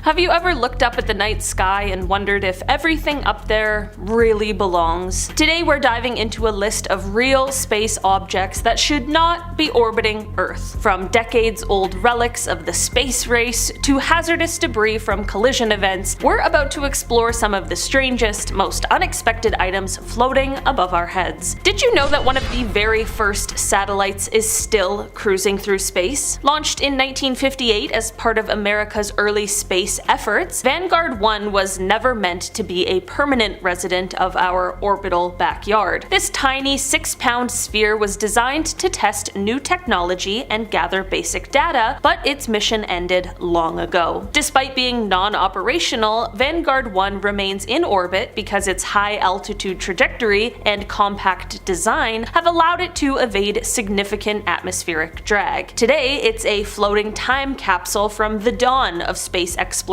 Have you ever looked up at the night sky and wondered if everything up there really belongs? Today we're diving into a list of real space objects that should not be orbiting Earth. From decades-old relics of the space race to hazardous debris from collision events, we're about to explore some of the strangest, most unexpected items floating above our heads. Did you know that one of the very first satellites is still cruising through space? Launched in 1958 as part of America's early space efforts, Vanguard 1 was never meant to be a permanent resident of our orbital backyard. This tiny 6-pound sphere was designed to test new technology and gather basic data, but its mission ended long ago. Despite being non-operational, Vanguard 1 remains in orbit because its high-altitude trajectory and compact design have allowed it to evade significant atmospheric drag. Today, it's a floating time capsule from the dawn of space exploration,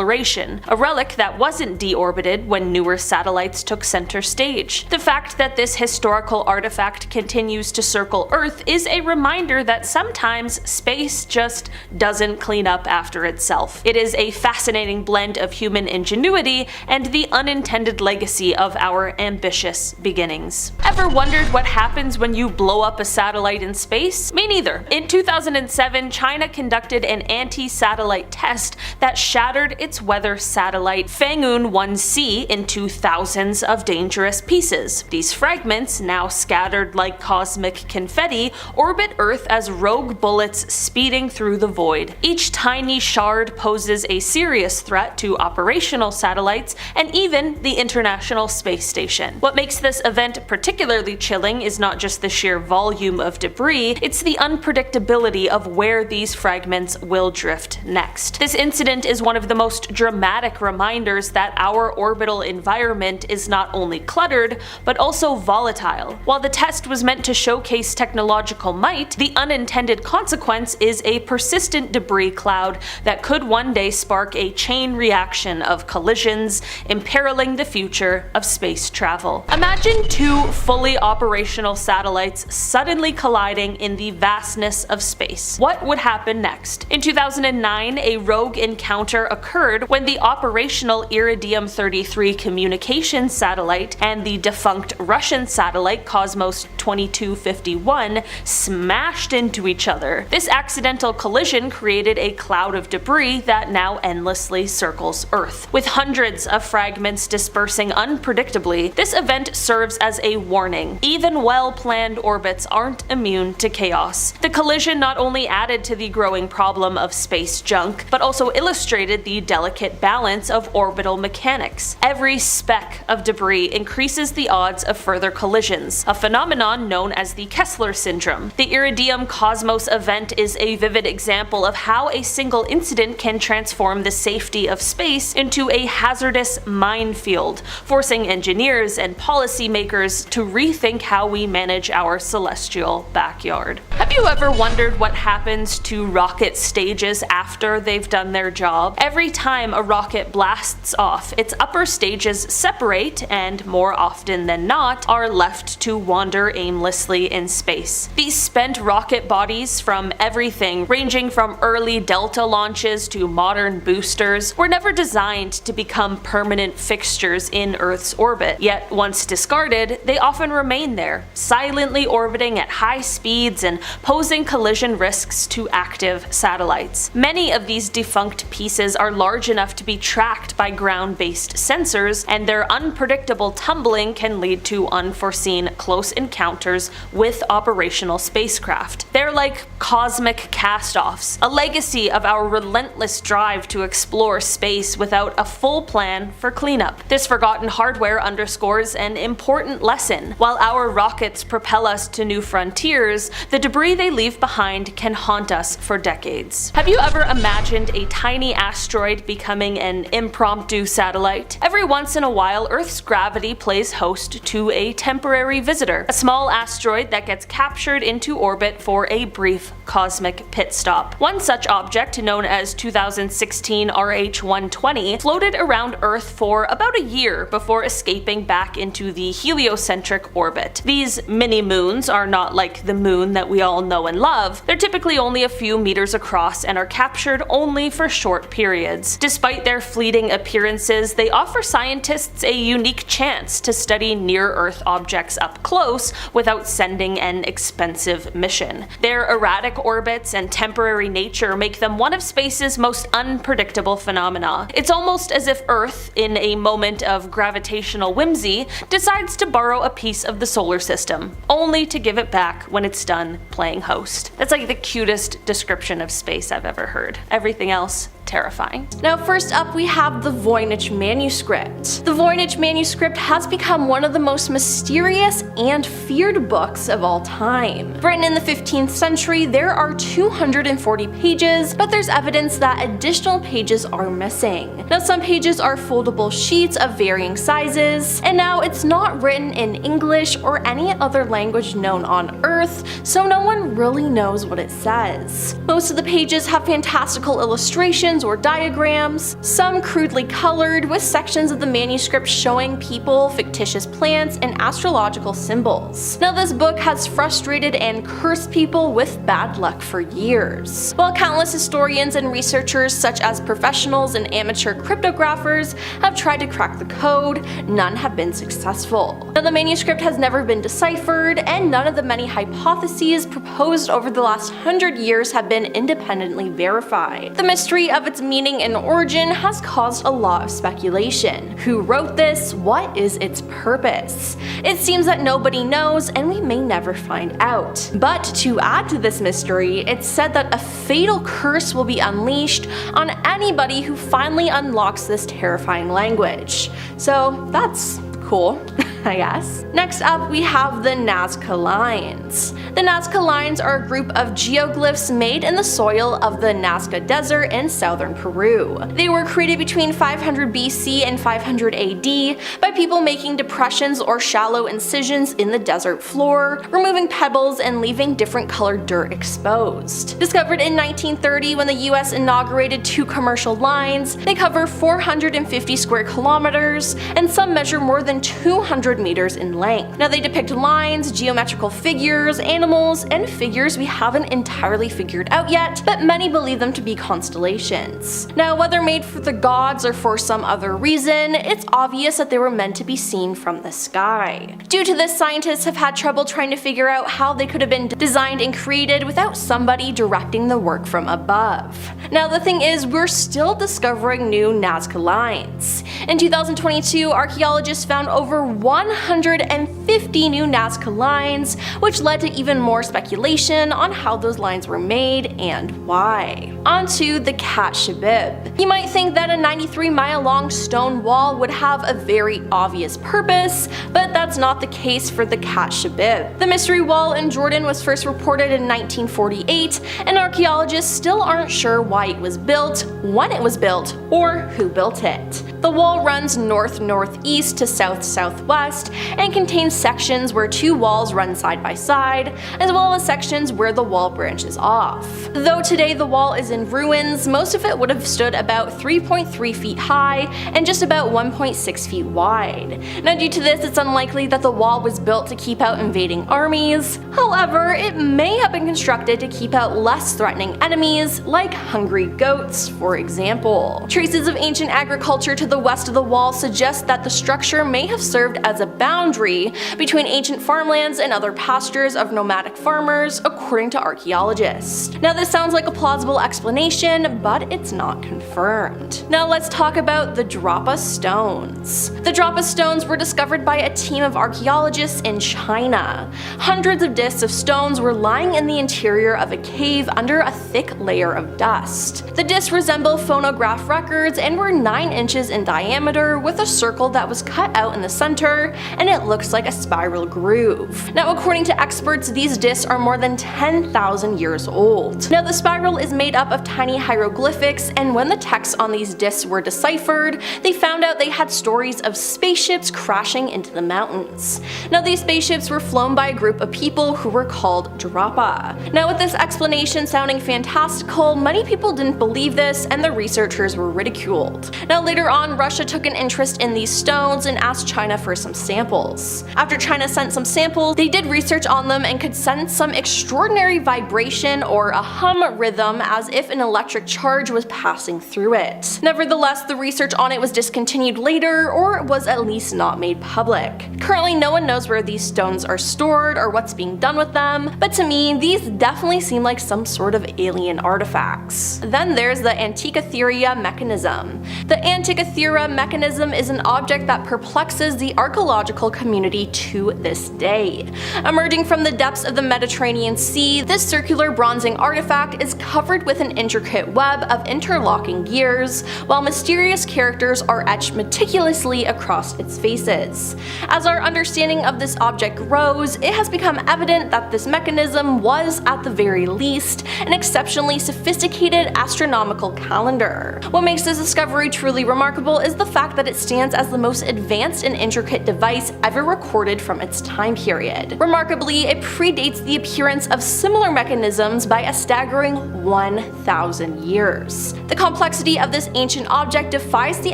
a relic that wasn't deorbited when newer satellites took center stage. The fact that this historical artifact continues to circle Earth is a reminder that sometimes space just doesn't clean up after itself. It is a fascinating blend of human ingenuity and the unintended legacy of our ambitious beginnings. Ever wondered what happens when you blow up a satellite in space? Me neither. In 2007, China conducted an anti-satellite test that shattered its weather satellite Fangun 1C into thousands of dangerous pieces. These fragments, now scattered like cosmic confetti, orbit Earth as rogue bullets speeding through the void. Each tiny shard poses a serious threat to operational satellites and even the International Space Station. What makes this event particularly chilling is not just the sheer volume of debris, it's the unpredictability of where these fragments will drift next. This incident is one of the most dramatic reminders that our orbital environment is not only cluttered, but also volatile. While the test was meant to showcase technological might, the unintended consequence is a persistent debris cloud that could one day spark a chain reaction of collisions, imperiling the future of space travel. Imagine two fully operational satellites suddenly colliding in the vastness of space. What would happen next? In 2009, a rogue encounter occurred when the operational Iridium-33 communications satellite and the defunct Russian satellite Cosmos 2251 smashed into each other. This accidental collision created a cloud of debris that now endlessly circles Earth. With hundreds of fragments dispersing unpredictably, this event serves as a warning. Even well-planned orbits aren't immune to chaos. The collision not only added to the growing problem of space junk, but also illustrated the delicate balance of orbital mechanics. Every speck of debris increases the odds of further collisions, a phenomenon known as the Kessler syndrome. The Iridium Cosmos event is a vivid example of how a single incident can transform the safety of space into a hazardous minefield, forcing engineers and policymakers to rethink how we manage our celestial backyard. Have you ever wondered what happens to rocket stages after they've done their job? Every time a rocket blasts off, its upper stages separate and, more often than not, are left to wander aimlessly in space. These spent rocket bodies, from everything ranging from early Delta launches to modern boosters, were never designed to become permanent fixtures in Earth's orbit. Yet, once discarded, they often remain there, silently orbiting at high speeds and posing collision risks to active satellites. Many of these defunct pieces are large enough to be tracked by ground-based sensors, and their unpredictable tumbling can lead to unforeseen close encounters with operational spacecraft. They're like cosmic cast-offs, a legacy of our relentless drive to explore space without a full plan for cleanup. This forgotten hardware underscores an important lesson. While our rockets propel us to new frontiers, the debris they leave behind can haunt us for decades. Have you ever imagined a tiny asteroid becoming an impromptu satellite? Every once in a while, Earth's gravity plays host to a temporary visitor, a small asteroid that gets captured into orbit for a brief cosmic pit stop. One such object, known as 2016 RH-120, floated around Earth for about a year before escaping back into the heliocentric orbit. These mini-moons are not like the moon that we all know and love. They're typically only a few meters across and are captured only for short periods. periods. Despite their fleeting appearances, they offer scientists a unique chance to study near-Earth objects up close without sending an expensive mission. Their erratic orbits and temporary nature make them one of space's most unpredictable phenomena. It's almost as if Earth, in a moment of gravitational whimsy, decides to borrow a piece of the solar system, only to give it back when it's done playing host. That's like the cutest description of space I've ever heard. Everything else, terrifying. Now first up we have the Voynich manuscript. The Voynich manuscript has become one of the most mysterious and feared books of all time. Written in the 15th century, there are 240 pages, but there's evidence that additional pages are missing. Now some pages are foldable sheets of varying sizes, and now it's not written in English or any other language known on Earth, so no one really knows what it says. Most of the pages have fantastical illustrations or diagrams, some crudely colored, with sections of the manuscript showing people, fictitious plants, and astrological symbols. Now this book has frustrated and cursed people with bad luck for years. While countless historians and researchers such as professionals and amateur cryptographers have tried to crack the code, none have been successful. Now the manuscript has never been deciphered, and none of the many hypotheses proposed over the last 100 years have been independently verified. The mystery of its meaning and origin has caused a lot of speculation. Who wrote this? What is its purpose? It seems that nobody knows, and we may never find out. But to add to this mystery, it's said that a fatal curse will be unleashed on anybody who finally unlocks this terrifying language. So that's cool. I guess. Next up we have the Nazca Lines. The Nazca Lines are a group of geoglyphs made in the soil of the Nazca Desert in southern Peru. They were created between 500 BC and 500 AD by people making depressions or shallow incisions in the desert floor, removing pebbles and leaving different colored dirt exposed. Discovered in 1930 when the US inaugurated 2 commercial lines, they cover 450 square kilometers and some measure more than 200 meters in length. Now they depict lines, geometrical figures, animals, and figures we haven't entirely figured out yet, but many believe them to be constellations. Now whether made for the gods or for some other reason, it's obvious that they were meant to be seen from the sky. Due to this, scientists have had trouble trying to figure out how they could have been designed and created without somebody directing the work from above. Now the thing is, we're still discovering new Nazca Lines. In 2022, archaeologists found over 150 new Nazca Lines, which led to even more speculation on how those lines were made and why. Onto the Cat Shabib. You might think that a 93-mile-long stone wall would have a very obvious purpose, but that's not the case for the Cat Shabib. The mystery wall in Jordan was first reported in 1948, and archaeologists still aren't sure why it was built, when it was built, or who built it. The wall runs north-northeast to south-southwest and contains sections where 2 walls run side by side, as well as sections where the wall branches off. Though today the wall is in ruins, most of it would have stood about 3.3 feet high and just about 1.6 feet wide. Now due to this, it's unlikely that the wall was built to keep out invading armies. However, it may have been constructed to keep out less threatening enemies, like hungry goats, for example. Traces of ancient agriculture to the west of the wall suggest that the structure may have served as a boundary between ancient farmlands and other pastures of nomadic farmers, according to archaeologists. Now this sounds like a plausible explanation, but it's not confirmed. Now let's talk about the Drapa stones. The Drapa stones were discovered by a team of archaeologists in China. Hundreds of discs of stones were lying in the interior of a cave under a thick layer of dust. The discs resemble phonograph records and were 9 inches in diameter, with a circle that was cut out in the center, and it looks like a spiral groove. Now according to experts, these discs are more than 10,000 years old. Now the spiral is made up of tiny hieroglyphics, and when the texts on these discs were deciphered, they found out they had stories of spaceships crashing into the mountains. Now these spaceships were flown by a group of people who were called Drapa. Now with this explanation sounding fantastical, many people didn't believe this, and the researchers were ridiculed. Now later on, on, Russia took an interest in these stones and asked China for some samples. After China sent some samples, they did research on them and could sense some extraordinary vibration or a hum rhythm as if an electric charge was passing through it. Nevertheless, the research on it was discontinued later, or was at least not made public. Currently, no one knows where these stones are stored or what's being done with them, but to me, these definitely seem like some sort of alien artifacts. Then there's the Antikythera mechanism. The Antikythera mechanism is an object that perplexes the archaeological community to this day. Emerging from the depths of the Mediterranean Sea, this circular bronzing artifact is covered with an intricate web of interlocking gears, while mysterious characters are etched meticulously across its faces. As our understanding of this object grows, it has become evident that this mechanism was, at the very least, an exceptionally sophisticated astronomical calendar. What makes this discovery truly remarkable is the fact that it stands as the most advanced and intricate device ever recorded from its time period. Remarkably, it predates the appearance of similar mechanisms by a staggering 1,000 years. The complexity of this ancient object defies the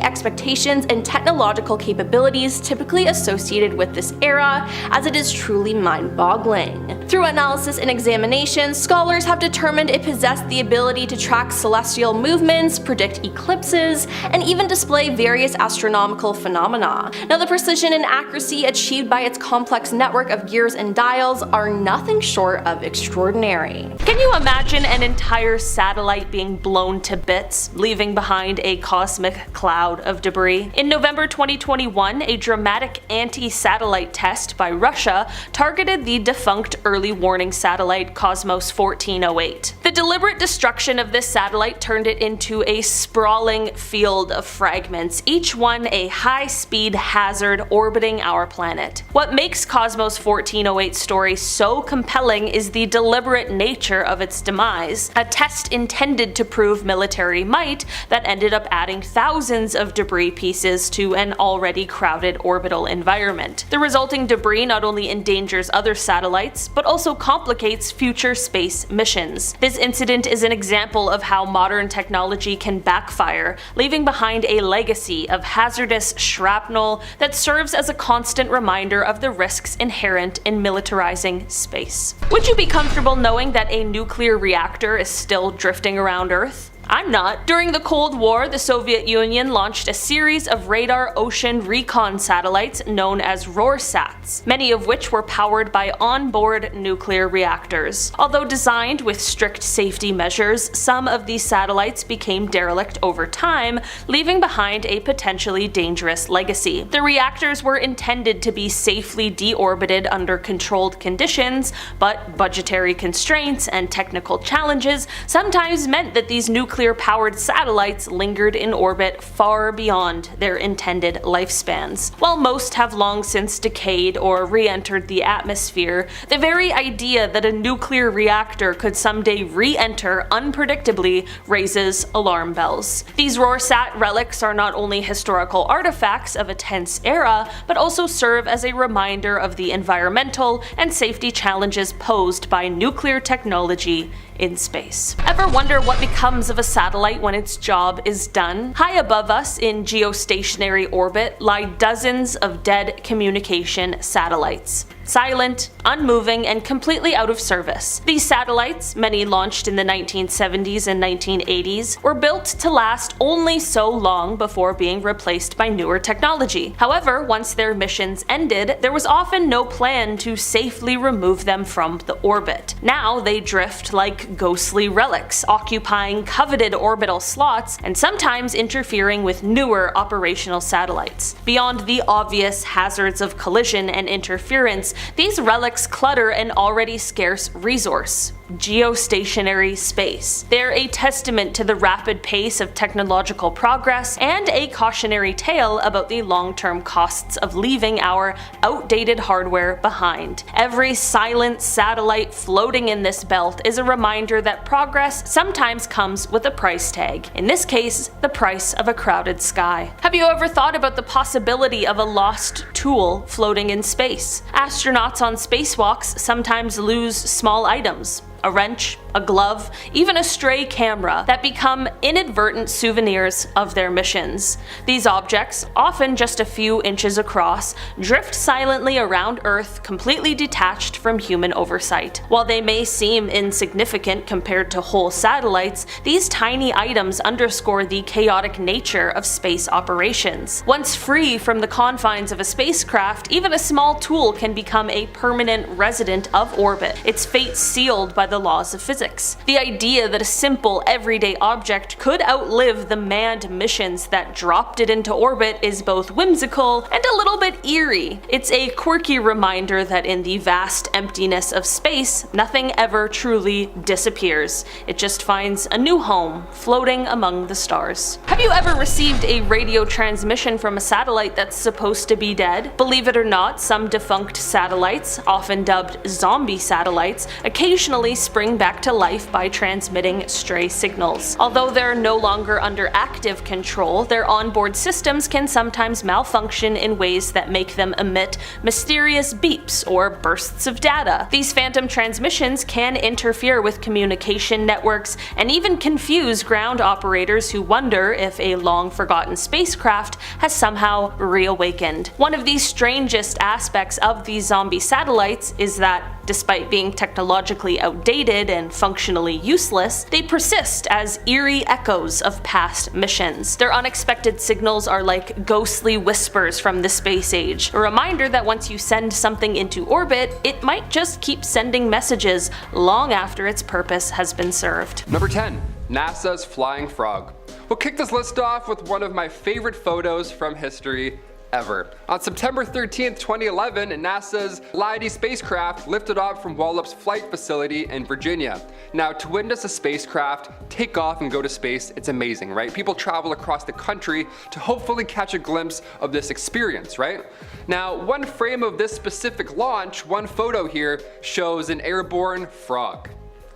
expectations and technological capabilities typically associated with this era, as it is truly mind-boggling. Through analysis and examination, scholars have determined it possessed the ability to track celestial movements, predict eclipses, and even display various astronomical phenomena. Now, the precision and accuracy achieved by its complex network of gears and dials are nothing short of extraordinary. Can you imagine an entire satellite being blown to bits, leaving behind a cosmic cloud of debris? In November 2021, a dramatic anti-satellite test by Russia targeted the defunct early warning satellite Cosmos 1408. The deliberate destruction of this satellite turned it into a sprawling field of fragments, each one a high-speed hazard orbiting our planet. What makes Cosmos 1408's story so compelling is the deliberate nature of its demise, a test intended to prove military might that ended up adding thousands of debris pieces to an already crowded orbital environment. The resulting debris not only endangers other satellites, but also complicates future space missions. This incident is an example of how modern technology can backfire, leaving behind a legacy of hazardous shrapnel that serves as a constant reminder of the risks inherent in militarizing space. Would you be comfortable knowing that a nuclear reactor is still drifting around Earth? I'm not. During the Cold War, the Soviet Union launched a series of radar ocean recon satellites known as RORSATs, many of which were powered by onboard nuclear reactors. Although designed with strict safety measures, some of these satellites became derelict over time, leaving behind a potentially dangerous legacy. The reactors were intended to be safely deorbited under controlled conditions, but budgetary constraints and technical challenges sometimes meant that these nuclear-powered satellites lingered in orbit far beyond their intended lifespans. While most have long since decayed or re-entered the atmosphere, the very idea that a nuclear reactor could someday re-enter unpredictably raises alarm bells. These RORSAT relics are not only historical artifacts of a tense era, but also serve as a reminder of the environmental and safety challenges posed by nuclear technology in space. Ever wonder what becomes of a satellite when its job is done? High above us in geostationary orbit lie dozens of dead communication satellites. Silent, unmoving, and completely out of service. These satellites, many launched in the 1970s and 1980s, were built to last only so long before being replaced by newer technology. However, once their missions ended, there was often no plan to safely remove them from the orbit. Now they drift like ghostly relics, occupying coveted orbital slots and sometimes interfering with newer operational satellites. Beyond the obvious hazards of collision and interference, these relics clutter an already scarce resource: geostationary space. They're a testament to the rapid pace of technological progress and a cautionary tale about the long-term costs of leaving our outdated hardware behind. Every silent satellite floating in this belt is a reminder that progress sometimes comes with a price tag. In this case, the price of a crowded sky. Have you ever thought about the possibility of a lost tool floating in space? Astronauts on spacewalks sometimes lose small items. A wrench, a glove, even a stray camera that become inadvertent souvenirs of their missions. These objects, often just a few inches across, drift silently around Earth, completely detached from human oversight. While they may seem insignificant compared to whole satellites, these tiny items underscore the chaotic nature of space operations. Once free from the confines of a spacecraft, even a small tool can become a permanent resident of orbit, its fate sealed by the laws of physics. The idea that a simple, everyday object could outlive the manned missions that dropped it into orbit is both whimsical and a little bit eerie. It's a quirky reminder that in the vast emptiness of space, nothing ever truly disappears. It just finds a new home, floating among the stars. Have you ever received a radio transmission from a satellite that's supposed to be dead? Believe it or not, some defunct satellites, often dubbed zombie satellites, occasionally spring back to life by transmitting stray signals. Although they're no longer under active control, their onboard systems can sometimes malfunction in ways that make them emit mysterious beeps or bursts of data. These phantom transmissions can interfere with communication networks and even confuse ground operators who wonder if a long-forgotten spacecraft has somehow reawakened. One of the strangest aspects of these zombie satellites is that, despite being technologically outdated and functionally useless, they persist as eerie echoes of past missions. Their unexpected signals are like ghostly whispers from the space age, a reminder that once you send something into orbit, it might just keep sending messages long after its purpose has been served. Number 10. NASA's Flying Frog. We'll kick this list off with one of my favorite photos from history ever. On September 13th, 2011, NASA's Leidy spacecraft lifted off from Wallop's flight facility in Virginia. Now, to witness a spacecraft take off and go to space, it's amazing, right? People travel across the country to hopefully catch a glimpse of this experience, right? Now, one frame of this specific launch, one photo here, shows an airborne frog.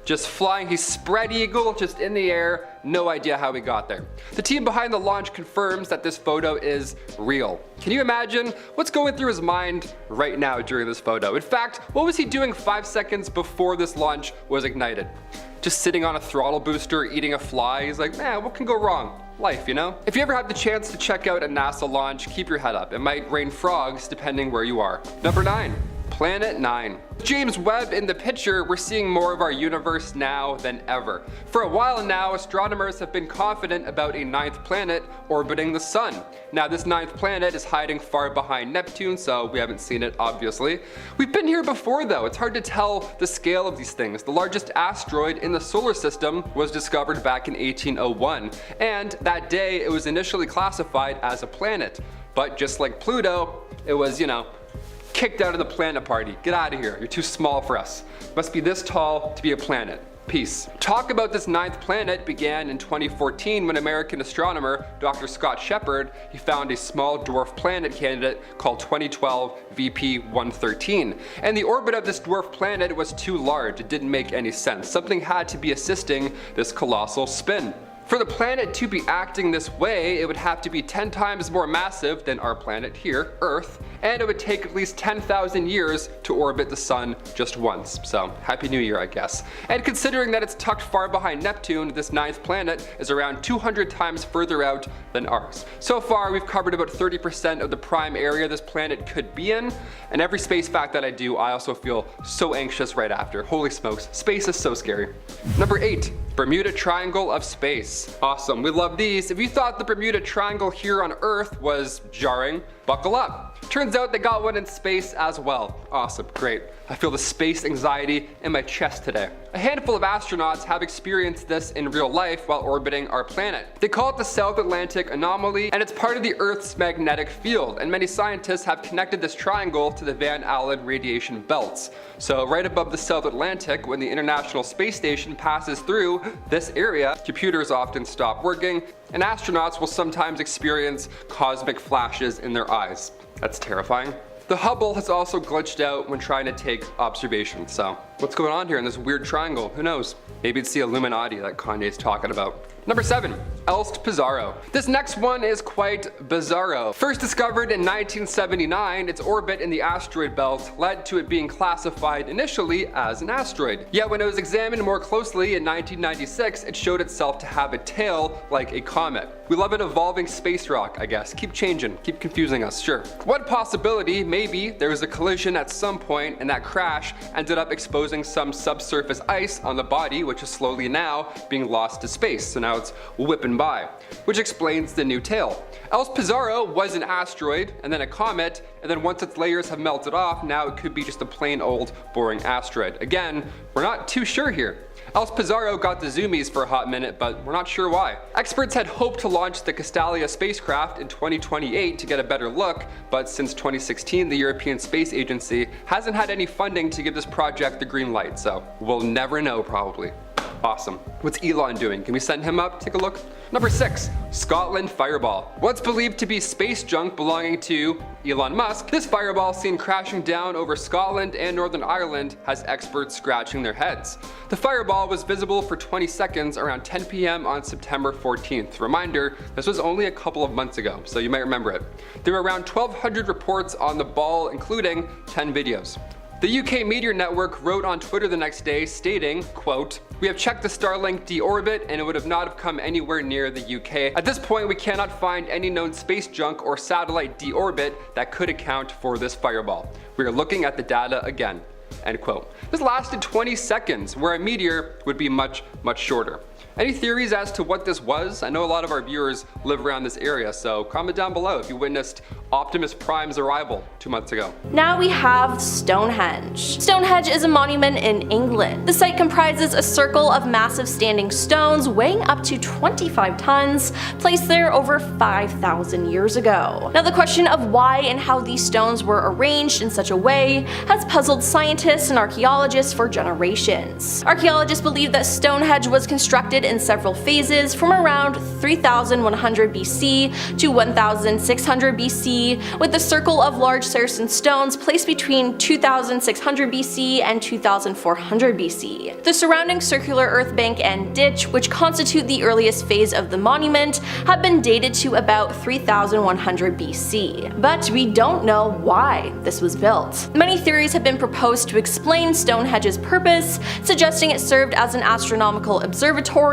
Just flying, he's spread eagle, just in the air, no idea how he got there. The team behind the launch confirms that this photo is real. Can you imagine what's going through his mind right now during this photo? In fact, what was he doing 5 seconds before this launch was ignited? Just sitting on a throttle booster, eating a fly. He's like, man, what can go wrong? Life, you know? If you ever have the chance to check out a NASA launch, keep your head up. It might rain frogs depending where you are. Number 9. Planet 9. With James Webb in the picture, we're seeing more of our universe now than ever. For a while now, astronomers have been confident about a 9th planet orbiting the sun. Now, this 9th planet is hiding far behind Neptune, so we haven't seen it, obviously. We've been here before, though. It's hard to tell the scale of these things. The largest asteroid in the solar system was discovered back in 1801, and that day it was initially classified as a planet. But just like Pluto, it was, kicked out of the planet party. Get out of here. You're too small for us. Must be this tall to be a planet. Peace. Talk about this 9th planet began in 2014 when American astronomer Dr. Scott Shepard, he found a small dwarf planet candidate called 2012 VP113. And the orbit of this dwarf planet was too large. It didn't make any sense. Something had to be assisting this colossal spin. For the planet to be acting this way, it would have to be 10 times more massive than our planet here, Earth, and it would take at least 10,000 years to orbit the sun just once. So, Happy New Year, I guess. And considering that it's tucked far behind Neptune, this 9th planet is around 200 times further out than ours. So far, we've covered about 30% of the prime area this planet could be in, and every space fact that I do, I also feel so anxious right after. Holy smokes, space is so scary. Number 8. Bermuda Triangle of Space. Awesome, we love these. If you thought the Bermuda Triangle here on Earth was jarring, buckle up. Turns out they got one in space as well. Awesome, great. I feel the space anxiety in my chest today. A handful of astronauts have experienced this in real life while orbiting our planet. They call it the South Atlantic anomaly, and it's part of the Earth's magnetic field, and many scientists have connected this triangle to the Van Allen radiation belts. So right above the South Atlantic, when the International Space Station passes through this area, computers often stop working, and astronauts will sometimes experience cosmic flashes in their eyes. That's terrifying. The Hubble has also glitched out when trying to take observations, so What's going on here in this weird triangle? Who knows? Maybe it's the Illuminati that Kanye's talking about. Number 7. Elst Pizarro. This next one is quite bizarro. First discovered in 1979, its orbit in the asteroid belt led to it being classified initially as an asteroid. Yet when it was examined more closely in 1996, it showed itself to have a tail like a comet. We love an evolving space rock, I guess. Keep changing, keep confusing us, sure. One possibility, maybe there was a collision at some point and that crash ended up exposing some subsurface ice on the body, which is slowly now being lost to space. So now it's whipping by, which explains the new tail. Elst Pizarro was an asteroid and then a comet, and then once its layers have melted off, now it could be just a plain old boring asteroid. Again, we're not too sure here. Elst Pizarro got the zoomies for a hot minute, but we're not sure why. Experts had hoped to launch the Castalia spacecraft in 2028 to get a better look, but since 2016 the European Space Agency hasn't had any funding to give this project the green light, so we'll never know probably. Awesome. What's Elon doing? Can we send him up? Take a look. Number 6. Scotland Fireball. What's believed to be space junk belonging to Elon Musk, this fireball seen crashing down over Scotland and Northern Ireland has experts scratching their heads. The fireball was visible for 20 seconds around 10 p.m. on September 14th. Reminder, this was only a couple of months ago, so you might remember it. There were around 1,200 reports on the ball, including 10 videos. The UK Meteor Network wrote on Twitter the next day stating, quote, "We have checked the Starlink deorbit and it would have not have come anywhere near the UK. At this point we cannot find any known space junk or satellite deorbit that could account for this fireball. We are looking at the data again." End quote. This lasted 20 seconds, where a meteor would be much, much shorter. Any theories as to what this was? I know a lot of our viewers live around this area, so comment down below if you witnessed Optimus Prime's arrival 2 months ago. Now we have Stonehenge. Stonehenge is a monument in England. The site comprises a circle of massive standing stones weighing up to 25 tons, placed there over 5,000 years ago. Now the question of why and how these stones were arranged in such a way has puzzled scientists and archaeologists for generations. Archaeologists believe that Stonehenge was constructed in several phases from around 3100 BC to 1600 BC, with a circle of large Saracen stones placed between 2600 BC and 2400 BC. The surrounding circular earth bank and ditch, which constitute the earliest phase of the monument, have been dated to about 3100 BC, but we don't know why this was built. Many theories have been proposed to explain Stonehenge's purpose, suggesting it served as an astronomical observatory,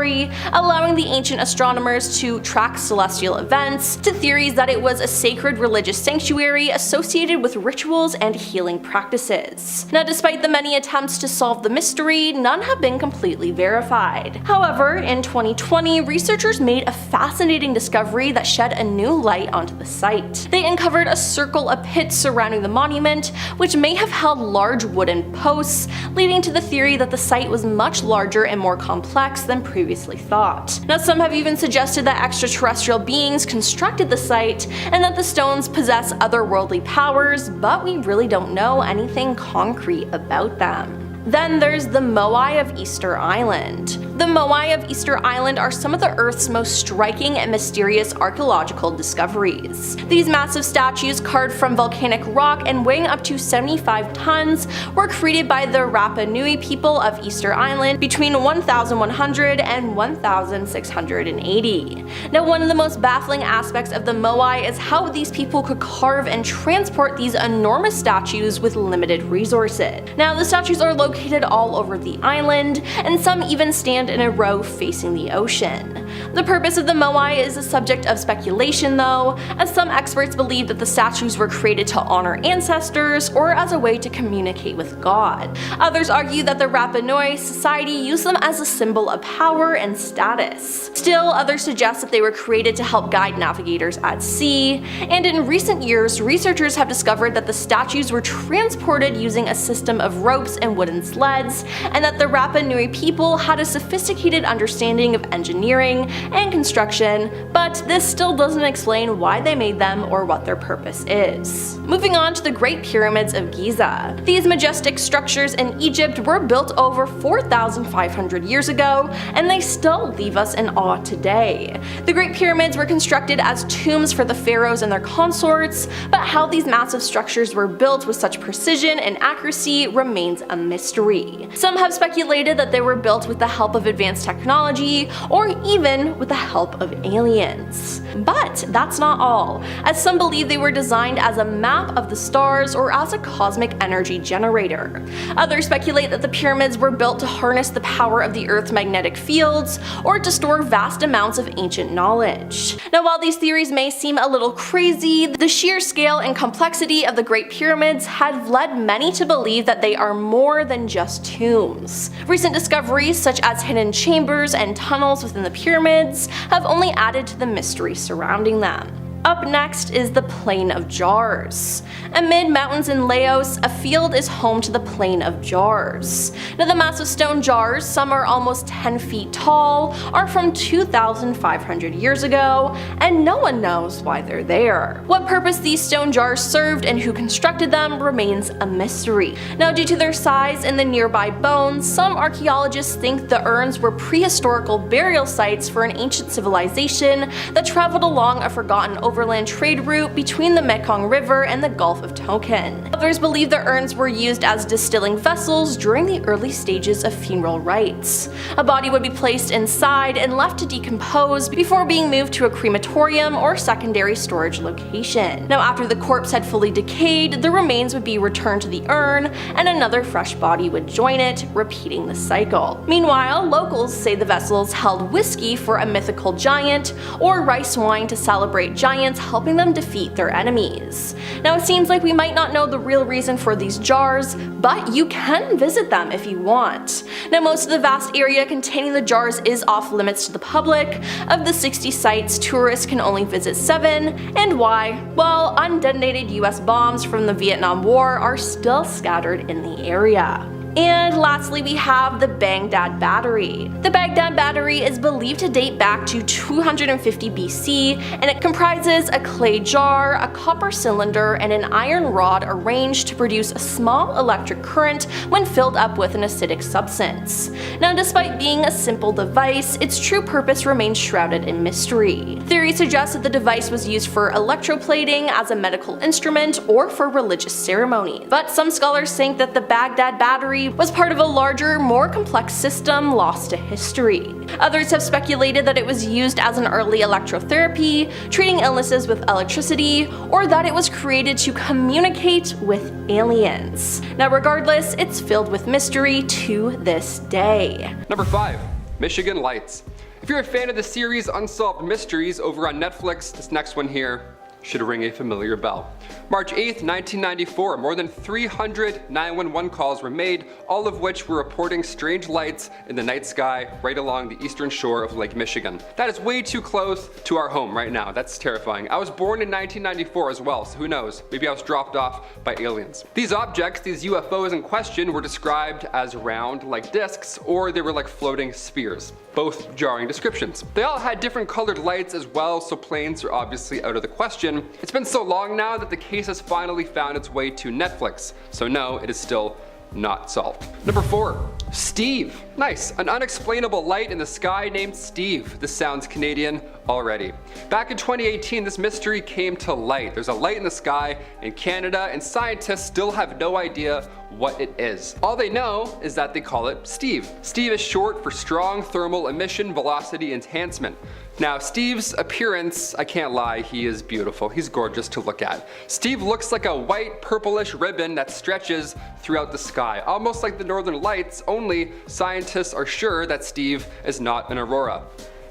allowing the ancient astronomers to track celestial events, to theories that it was a sacred religious sanctuary associated with rituals and healing practices. Now, despite the many attempts to solve the mystery, none have been completely verified. However, in 2020, researchers made a fascinating discovery that shed a new light onto the site. They uncovered a circle of pits surrounding the monument, which may have held large wooden posts, leading to the theory that the site was much larger and more complex than previously thought. Now, some have even suggested that extraterrestrial beings constructed the site and that the stones possess otherworldly powers, but we really don't know anything concrete about them. Then there's the Moai of Easter Island. The Moai of Easter Island are some of the Earth's most striking and mysterious archaeological discoveries. These massive statues, carved from volcanic rock and weighing up to 75 tons, were created by the Rapa Nui people of Easter Island between 1100 and 1680. Now, one of the most baffling aspects of the Moai is how these people could carve and transport these enormous statues with limited resources. Now, the statues are located all over the island, and some even stand in a row facing the ocean. The purpose of the Moai is a subject of speculation though, as some experts believe that the statues were created to honor ancestors or as a way to communicate with God. Others argue that the Rapa Nui society used them as a symbol of power and status. Still, others suggest that they were created to help guide navigators at sea, and in recent years, researchers have discovered that the statues were transported using a system of ropes and wooden sleds, and that the Rapa Nui people had a sophisticated understanding of engineering and construction, but this still doesn't explain why they made them or what their purpose is. Moving on to the Great Pyramids of Giza. These majestic structures in Egypt were built over 4,500 years ago, and they still leave us in awe today. The Great Pyramids were constructed as tombs for the pharaohs and their consorts, but how these massive structures were built with such precision and accuracy remains a mystery. Some have speculated that they were built with the help of advanced technology, or even with the help of aliens. But that's not all, as some believe they were designed as a map of the stars or as a cosmic energy generator. Others speculate that the pyramids were built to harness the power of the Earth's magnetic fields, or to store vast amounts of ancient knowledge. Now, while these theories may seem a little crazy, the sheer scale and complexity of the Great Pyramids had led many to believe that they are more than just tombs. Recent discoveries, such as hidden chambers and tunnels within the pyramids, have only added to the mystery surrounding them. Up next is the Plain of Jars. Amid mountains in Laos, a field is home to the Plain of Jars. Now, the massive stone jars, some are almost 10 feet tall, are from 2,500 years ago, and no one knows why they're there. What purpose these stone jars served and who constructed them remains a mystery. Now, due to their size and the nearby bones, some archaeologists think the urns were prehistorical burial sites for an ancient civilization that traveled along a forgotten overland trade route between the Mekong River and the Gulf of Tonkin. Others believe the urns were used as distilling vessels during the early stages of funeral rites. A body would be placed inside and left to decompose before being moved to a crematorium or secondary storage location. Now, after the corpse had fully decayed, the remains would be returned to the urn and another fresh body would join it, repeating the cycle. Meanwhile, locals say the vessels held whiskey for a mythical giant, or rice wine to celebrate giants, helping them defeat their enemies. Now, it seems like we might not know the real reason for these jars, but you can visit them if you want. Now, most of the vast area containing the jars is off limits to the public. Of the 60 sites, tourists can only visit 7. And why? Well, undetonated US bombs from the Vietnam War are still scattered in the area. And lastly, we have the Baghdad Battery. The Baghdad Battery is believed to date back to 250 BC, and it comprises a clay jar, a copper cylinder, and an iron rod arranged to produce a small electric current when filled up with an acidic substance. Now, despite being a simple device, its true purpose remains shrouded in mystery. Theory suggests that the device was used for electroplating, as a medical instrument, or for religious ceremonies. But some scholars think that the Baghdad Battery was part of a larger, more complex system lost to history. Others have speculated that it was used as an early electrotherapy, treating illnesses with electricity, or that it was created to communicate with aliens. Now, regardless, it's filled with mystery to this day. Number 5. Michigan Lights. If you're a fan of the series Unsolved Mysteries over on Netflix, this next one here should ring a familiar bell. March 8th, 1994, more than 300 911 calls were made, all of which were reporting strange lights in the night sky right along the eastern shore of Lake Michigan. That is way too close to our home right now. That's terrifying. I was born in 1994 as well, so who knows? Maybe I was dropped off by aliens. These objects, these UFOs in question, were described as round like discs, or they were like floating spheres. Both jarring descriptions. They all had different colored lights as well, so planes are obviously out of the question. It's been so long now that the case has finally found its way to Netflix, so no, it is still not solved. Number 4. Steve. Nice. An unexplainable light in the sky named Steve. This sounds Canadian already. Back in 2018, this mystery came to light. There's a light in the sky in Canada, and scientists still have no idea what it is. All they know is that they call it Steve. Steve is short for strong thermal emission velocity enhancement. Now, Steve's appearance, I can't lie, he is beautiful. He's gorgeous to look at. Steve looks like a white purplish ribbon that stretches throughout the sky, almost like the northern lights, only scientists are sure that Steve is not an aurora.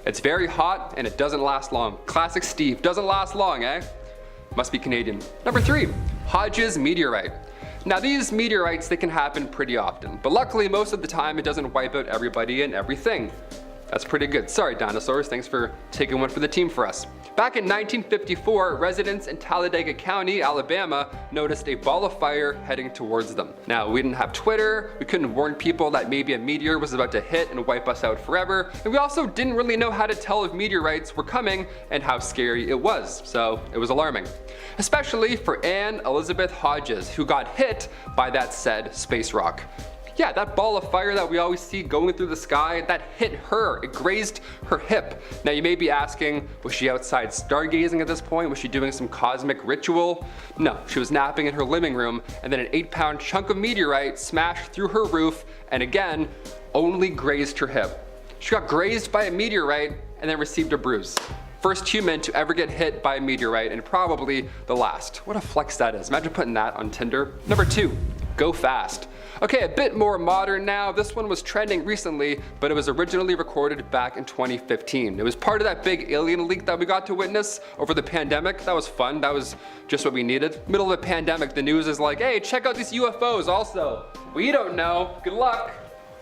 It's very hot and it doesn't last long. Classic Steve, doesn't last long, eh? Must be Canadian. Number 3, Hodge's meteorite. Now, these meteorites, they can happen pretty often, but luckily most of the time it doesn't wipe out everybody and everything. That's pretty good. Sorry, dinosaurs. Thanks for taking one for the team for us. Back in 1954, residents in Talladega County, Alabama, noticed a ball of fire heading towards them. Now, we didn't have Twitter, we couldn't warn people that maybe a meteor was about to hit and wipe us out forever, and we also didn't really know how to tell if meteorites were coming and how scary it was, so it was alarming. Especially for Anne Elizabeth Hodges, who got hit by that said space rock. Yeah, that ball of fire that we always see going through the sky, that hit her. It grazed her hip. Now you may be asking, was she outside stargazing at this point? Was she doing some cosmic ritual? No, she was napping in her living room, and then an 8-pound chunk of meteorite smashed through her roof and again, only grazed her hip. She got grazed by a meteorite and then received a bruise. First human to ever get hit by a meteorite, and probably the last. What a flex that is. Imagine putting that on Tinder. Number 2, go fast. Okay, a bit more modern now. This one was trending recently, but it was originally recorded back in 2015. It was part of that big alien leak that we got to witness over the pandemic. That was fun. That was just what we needed. Middle of a pandemic, the news is like, hey, check out these UFOs also. We don't know. Good luck.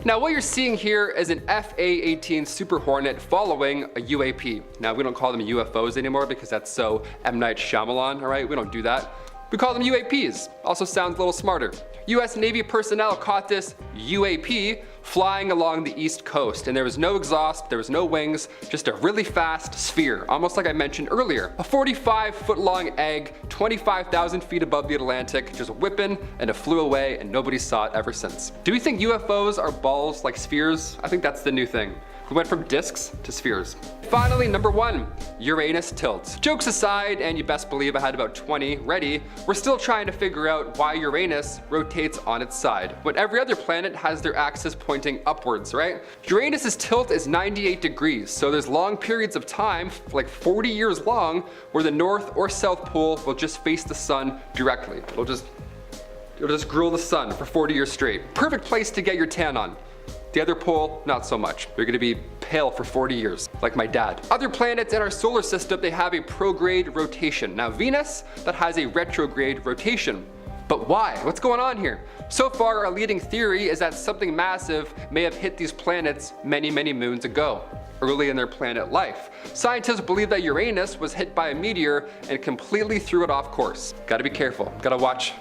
Now what you're seeing here is an FA-18 Super Hornet following a UAP. Now we don't call them UFOs anymore because that's so M. Night Shyamalan, alright? We don't do that. We call them UAPs. Also sounds a little smarter. US Navy personnel caught this UAP flying along the East Coast, and there was no exhaust, there was no wings, just a really fast sphere, almost like I mentioned earlier. A 45-foot long egg, 25,000 feet above the Atlantic, just whipping, and it flew away, and nobody saw it ever since. Do we think UFOs are balls like spheres? I think that's the new thing. We went from discs to spheres. Finally, number 1, Uranus tilt. Jokes aside, and you best believe I had about 20 ready, we're still trying to figure out why Uranus rotates on its side, when every other planet has their axis pointing upwards, right? Uranus's tilt is 98 degrees, so there's long periods of time, like 40 years long, where the North or South Pole will just face the sun directly. It'll just grill the sun for 40 years straight. Perfect place to get your tan on. The other pole, not so much. You're gonna be pale for 40 years, like my dad. Other planets in our solar system, they have a prograde rotation. Now Venus, that has a retrograde rotation. But why? What's going on here? So far, our leading theory is that something massive may have hit these planets many, many moons ago, early in their planet life. Scientists believe that Uranus was hit by a meteor and completely threw it off course. Gotta be careful. Gotta watch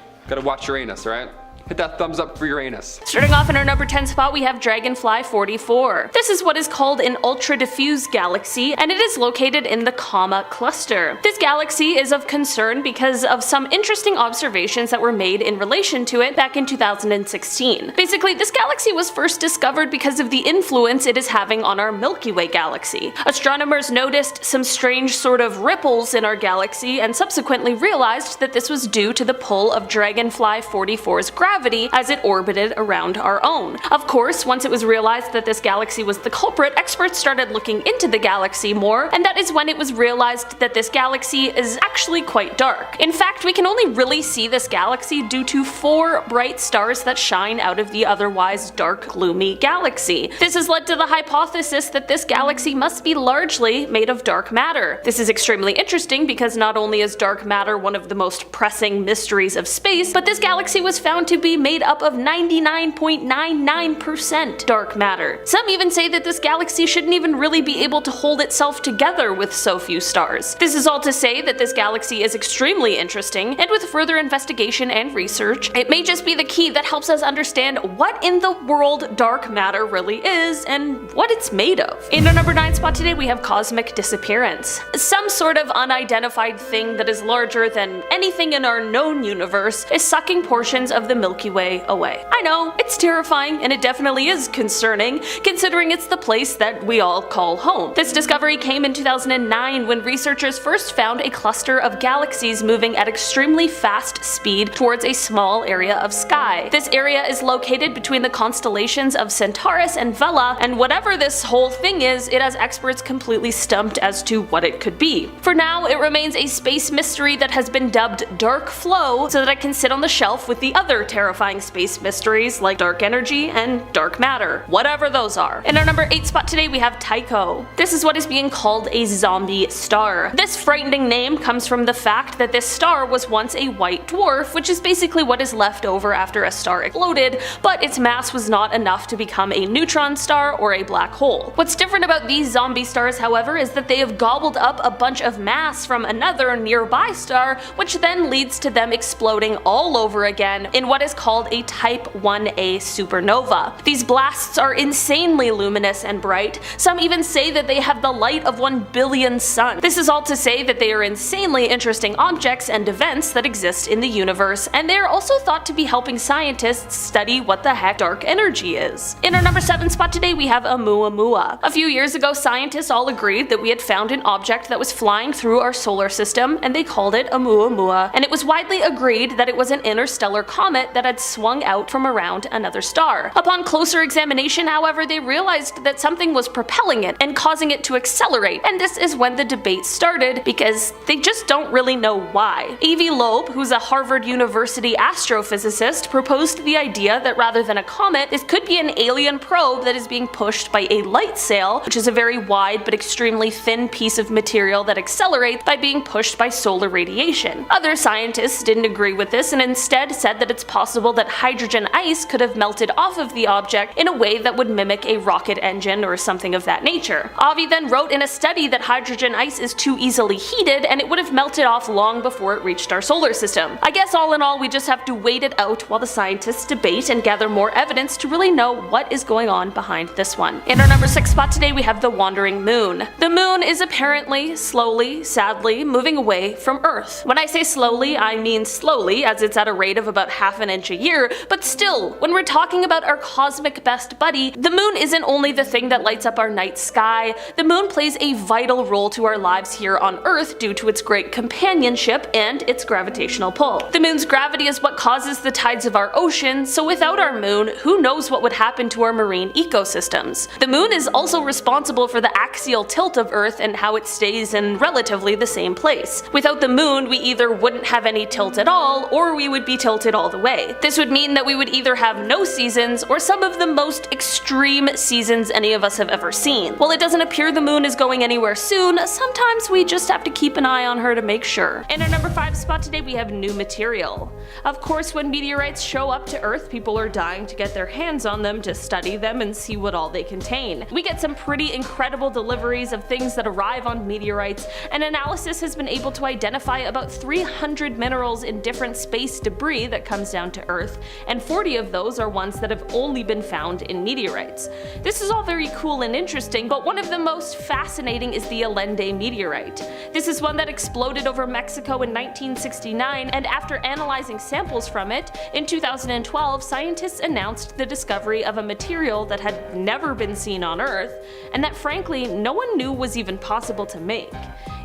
Uranus, right? Hit that thumbs up for Uranus. Starting off in our number 10 spot, we have Dragonfly 44. This is what is called an ultra-diffuse galaxy, and it is located in the Comma cluster. This galaxy is of concern because of some interesting observations that were made in relation to it back in 2016. Basically, this galaxy was first discovered because of the influence it is having on our Milky Way galaxy. Astronomers noticed some strange sort of ripples in our galaxy and subsequently realized that this was due to the pull of Dragonfly 44's gravity as it orbited around our own. Of course, once it was realized that this galaxy was the culprit, experts started looking into the galaxy more, and that is when it was realized that this galaxy is actually quite dark. In fact, we can only really see this galaxy due to 4 bright stars that shine out of the otherwise dark, gloomy galaxy. This has led to the hypothesis that this galaxy must be largely made of dark matter. This is extremely interesting because not only is dark matter one of the most pressing mysteries of space, but this galaxy was found to be made up of 99.99% dark matter. Some even say that this galaxy shouldn't even really be able to hold itself together with so few stars. This is all to say that this galaxy is extremely interesting, and with further investigation and research, it may just be the key that helps us understand what in the world dark matter really is and what it's made of. In our number 9 spot today, we have cosmic disappearance. Some sort of unidentified thing that is larger than anything in our known universe is sucking portions of the Milky Way away. I know, it's terrifying and it definitely is concerning, considering it's the place that we all call home. This discovery came in 2009 when researchers first found a cluster of galaxies moving at extremely fast speed towards a small area of sky. This area is located between the constellations of Centaurus and Vela, and whatever this whole thing is, it has experts completely stumped as to what it could be. For now, it remains a space mystery that has been dubbed dubbed Dark Flow so that I can sit on the shelf with the other terrifying space mysteries like dark energy and dark matter, whatever those are. In our number 8 spot today we have Tycho. This is what is being called a zombie star. This frightening name comes from the fact that this star was once a white dwarf, which is basically what is left over after a star exploded, but its mass was not enough to become a neutron star or a black hole. What's different about these zombie stars, however, is that they have gobbled up a bunch of mass from another nearby star, which then leads to them exploding all over again in what is called a Type 1a supernova. These blasts are insanely luminous and bright. Some even say that they have the light of 1 billion suns. This is all to say that they are insanely interesting objects and events that exist in the universe, and they are also thought to be helping scientists study what the heck dark energy is. In our number 7 spot today we have Oumuamua. A few years ago, scientists all agreed that we had found an object that was flying through our solar system, and they called it Oumuamua, and it was widely agreed that it was an interstellar comet that had swung out from around another star. Upon closer examination, however, they realized that something was propelling it and causing it to accelerate, and this is when the debate started because they just don't really know why. Avi Loeb, who's a Harvard University astrophysicist, proposed the idea that rather than a comet, this could be an alien probe that is being pushed by a light sail, which is a very wide but extremely thin piece of material that accelerates by being pushed by solar radiation. Other scientists didn't agree with this and instead said that it's possible that hydrogen ice could have melted off of the object in a way that would mimic a rocket engine or something of that nature. Avi then wrote in a study that hydrogen ice is too easily heated and it would have melted off long before it reached our solar system. I guess all in all, we just have to wait it out while the scientists debate and gather more evidence to really know what is going on behind this one. In our number 6 spot today we have the wandering moon. The moon is apparently slowly, sadly, moving away from Earth. When I say slowly, I mean slowly, as it's at a rate of about half an inch a year, but still, when we're talking about our cosmic best buddy, the moon isn't only the thing that lights up our night sky. The moon plays a vital role to our lives here on Earth due to its great companionship and its gravitational pull. The moon's gravity is what causes the tides of our ocean, so without our moon, who knows what would happen to our marine ecosystems. The moon is also responsible for the axial tilt of Earth and how it stays in relatively the same place. Without the moon, we either wouldn't have any tilt at all, or we would be tilted all the way. This would mean that we would either have no seasons, or some of the most extreme seasons any of us have ever seen. While it doesn't appear the moon is going anywhere soon, sometimes we just have to keep an eye on her to make sure. In our number 5 spot today we have new material. Of course, when meteorites show up to Earth, people are dying to get their hands on them to study them and see what all they contain. We get some pretty incredible deliveries of things that arrive on meteorites, and analysis has been able to identify about 300 minerals in different space debris that comes down to Earth, and 40 of those are ones that have only been found in meteorites. This is all very cool and interesting, but one of the most fascinating is the Allende meteorite. This is one that exploded over Mexico in 1969, and after analyzing samples from it, in 2012 scientists announced the discovery of a material that had never been seen on Earth, and that frankly no one knew was even possible to make.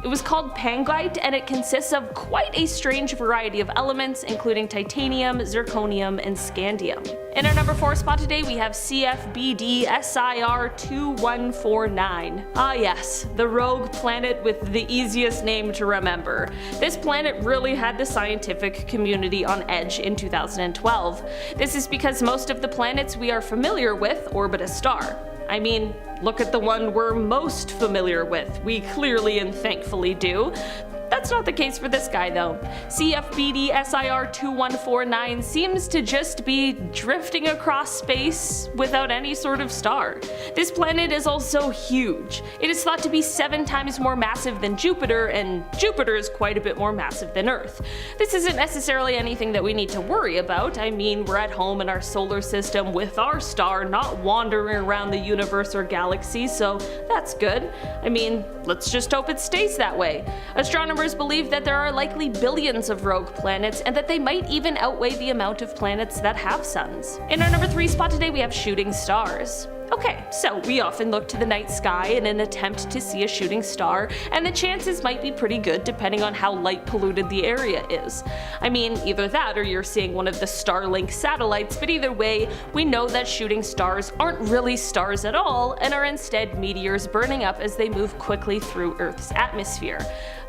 It was called pangite, and it consists of quite a strange variety of elements, including titanium, zirconium, and scandium. In our number 4 spot today we have CFBD SIR 2149. Ah yes, the rogue planet with the easiest name to remember. This planet really had the scientific community on edge in 2012. This is because most of the planets we are familiar with orbit a star. I mean, look at the one we're most familiar with. We clearly and thankfully do. That's not the case for this guy though. CFBD SIR 2149 seems to just be drifting across space without any sort of star. This planet is also huge. It is thought to be 7 times more massive than Jupiter, and Jupiter is quite a bit more massive than Earth. This isn't necessarily anything that we need to worry about. I mean, we're at home in our solar system with our star, not wandering around the universe or galaxy, so that's good. I mean, let's just hope it stays that way. Astronomers believe that there are likely billions of rogue planets, and that they might even outweigh the amount of planets that have suns. In our number 3 spot today we have shooting stars. Okay, so we often look to the night sky in an attempt to see a shooting star, and the chances might be pretty good depending on how light polluted the area is. I mean, either that or you're seeing one of the Starlink satellites, but either way, we know that shooting stars aren't really stars at all, and are instead meteors burning up as they move quickly through Earth's atmosphere.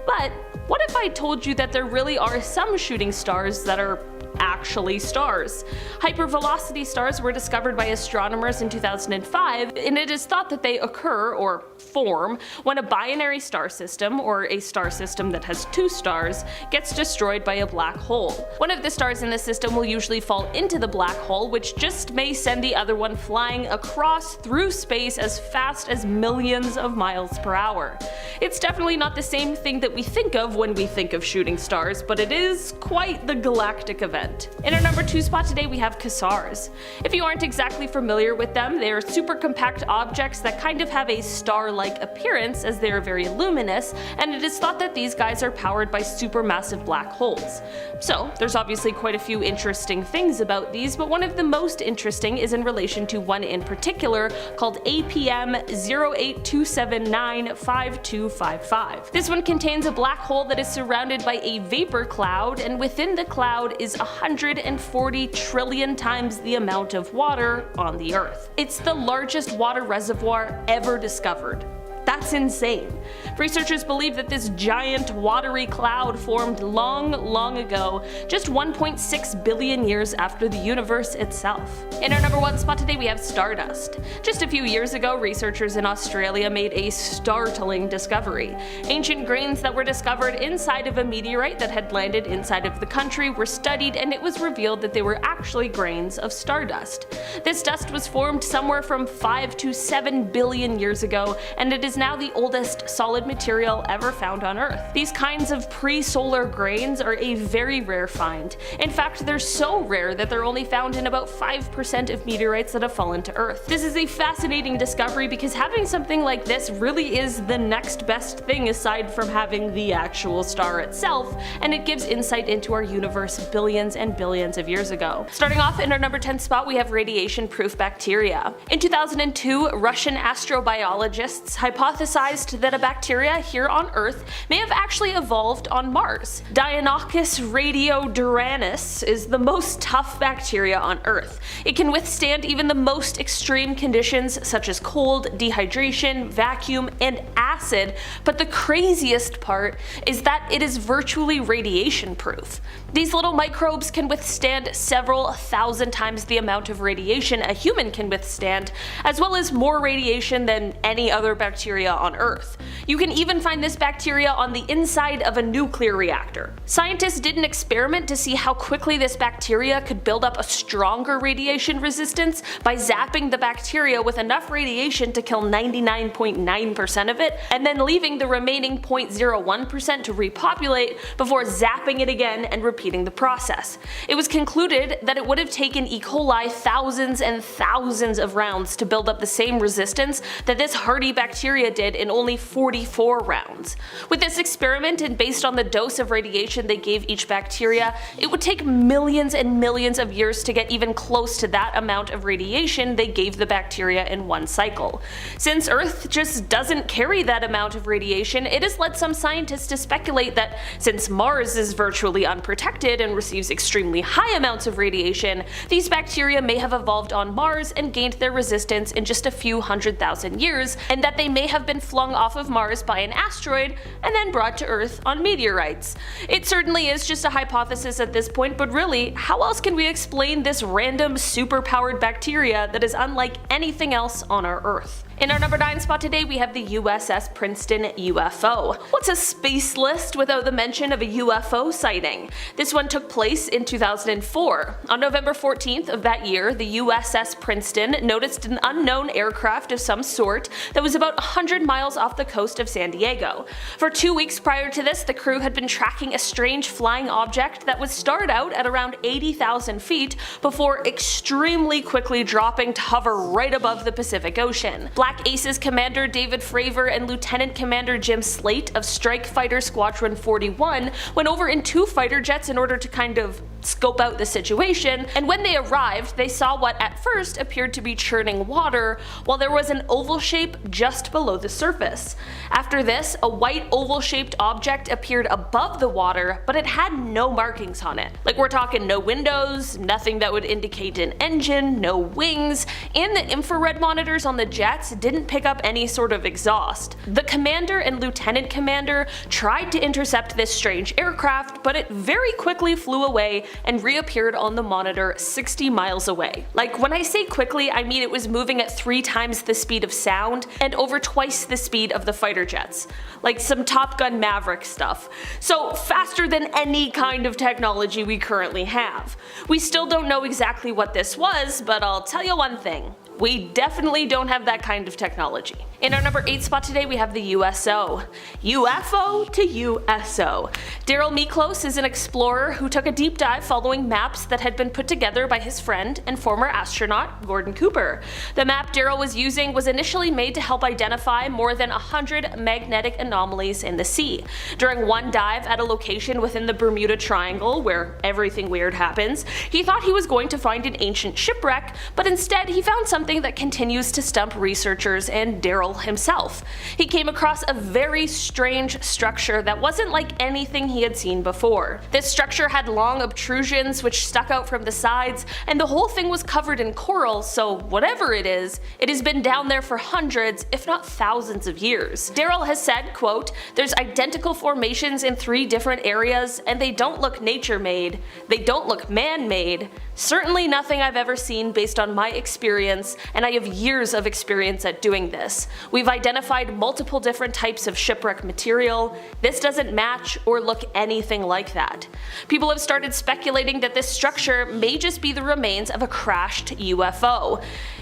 But what if I told you that there really are some shooting stars that are actually stars? Hypervelocity stars were discovered by astronomers in 2005, and it is thought that they occur, or form, when a binary star system, or a star system that has two stars, gets destroyed by a black hole. One of the stars in the system will usually fall into the black hole, which just may send the other one flying across through space as fast as millions of miles per hour. It's definitely not the same thing that we think of when we think of shooting stars, but it is quite the galactic event. In our number 2 spot today we have quasars. If you aren't exactly familiar with them, they are super compact objects that kind of have a star-like appearance as they are very luminous, and it is thought that these guys are powered by supermassive black holes. So there's obviously quite a few interesting things about these, but one of the most interesting is in relation to one in particular called APM 082795255. This one contains a black hole that is surrounded by a vapor cloud, and within the cloud is 140 trillion times the amount of water on the Earth. It's the largest water reservoir ever discovered. That's insane. Researchers believe that this giant watery cloud formed long ago, just 1.6 billion years after the universe itself. In our number 1 spot today we have stardust. Just a few years ago, researchers in Australia made a startling discovery. Ancient grains that were discovered inside of a meteorite that had landed inside of the country were studied, and it was revealed that they were actually grains of stardust. This dust was formed somewhere from 5 to 7 billion years ago, and it is now the oldest solid material ever found on Earth. These kinds of pre-solar grains are a very rare find. In fact, they're so rare that they're only found in about 5% of meteorites that have fallen to Earth. This is a fascinating discovery because having something like this really is the next best thing aside from having the actual star itself, and it gives insight into our universe billions and billions of years ago. Starting off in our number 10 spot we have radiation-proof bacteria. In 2002, Russian astrobiologists hypothesized that a bacteria here on Earth may have actually evolved on Mars. Deinococcus radioduranis is the most tough bacteria on Earth. It can withstand even the most extreme conditions such as cold, dehydration, vacuum, and acid, but the craziest part is that it is virtually radiation proof. These little microbes can withstand several thousand times the amount of radiation a human can withstand, as well as more radiation than any other bacteria on Earth. You can even find this bacteria on the inside of a nuclear reactor. Scientists did an experiment to see how quickly this bacteria could build up a stronger radiation resistance by zapping the bacteria with enough radiation to kill 99.9% of it, and then leaving the remaining 0.01% to repopulate before zapping it again and repeating the process. It was concluded that it would have taken E. coli thousands and thousands of rounds to build up the same resistance that this hardy bacteria did in only 44 rounds. With this experiment, and based on the dose of radiation they gave each bacteria, it would take millions and millions of years to get even close to that amount of radiation they gave the bacteria in one cycle. Since Earth just doesn't carry that amount of radiation, it has led some scientists to speculate that since Mars is virtually unprotected and receives extremely high amounts of radiation, these bacteria may have evolved on Mars and gained their resistance in just a few 100,000 years, and that they may have been flung off of Mars by an asteroid and then brought to Earth on meteorites. It certainly is just a hypothesis at this point, but really, how else can we explain this random super-powered bacteria that is unlike anything else on our Earth? In our number 9 spot today we have the USS Princeton UFO. What's a space list without the mention of a UFO sighting? This one took place in 2004. On November 14th of that year, the USS Princeton noticed an unknown aircraft of some sort that was about 100 miles off the coast of San Diego. For 2 weeks prior to this, the crew had been tracking a strange flying object that would start out at around 80,000 feet before extremely quickly dropping to hover right above the Pacific Ocean. Black Aces Commander David Fravor and Lieutenant Commander Jim Slate of Strike Fighter Squadron 41 went over in 2 fighter jets in order to kind of scope out the situation, and when they arrived, they saw what at first appeared to be churning water, while there was an oval shape just below the surface. After this, a white oval-shaped object appeared above the water, but it had no markings on it. Like, we're talking no windows, nothing that would indicate an engine, no wings, and the infrared monitors on the jets didn't pick up any sort of exhaust. The commander and lieutenant commander tried to intercept this strange aircraft, but it very quickly flew away and reappeared on the monitor 60 miles away. Like, when I say quickly, I mean it was moving at 3 times the speed of sound and over twice the speed of the fighter jets. Like some Top Gun Maverick stuff. So faster than any kind of technology we currently have. We still don't know exactly what this was, but I'll tell you one thing. We definitely don't have that kind of technology. In our number 8 spot today, we have the USO. UFO to USO. Daryl Miklos is an explorer who took a deep dive following maps that had been put together by his friend and former astronaut Gordon Cooper. The map Daryl was using was initially made to help identify more than 100 magnetic anomalies in the sea. During one dive at a location within the Bermuda Triangle, where everything weird happens, he thought he was going to find an ancient shipwreck, but instead he found something that continues to stump researchers and Daryl himself. He came across a very strange structure that wasn't like anything he had seen before. This structure had long obtrusions which stuck out from the sides, and the whole thing was covered in coral, so whatever it is, it has been down there for hundreds, if not thousands of years. Daryl has said, quote, "There's identical formations in 3 different areas, and they don't look nature-made, they don't look man-made. Certainly nothing I've ever seen based on my experience, and I have years of experience at doing this. We've identified multiple different types of shipwreck material. This doesn't match or look anything like that." People have started speculating that this structure may just be the remains of a crashed UFO.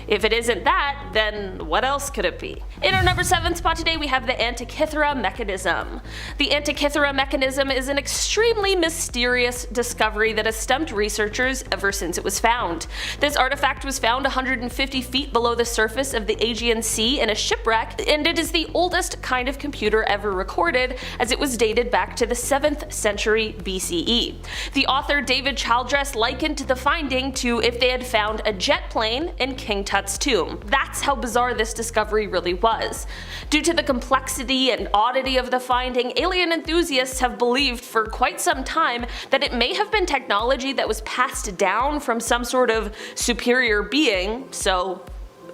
If it isn't that, then what else could it be? In our number 7 spot today, we have the Antikythera mechanism. The Antikythera mechanism is an extremely mysterious discovery that has stumped researchers ever since it was found. This artifact was found 150 feet below the surface of the Aegean Sea in a shipwreck, and it is the oldest kind of computer ever recorded, as it was dated back to the 7th century BCE. The author David Childress likened the finding to if they had found a jet plane in King Tut's tomb. That's how bizarre this discovery really was. Due to the complexity and oddity of the finding, alien enthusiasts have believed for quite some time that it may have been technology that was passed down from some sort of superior being, so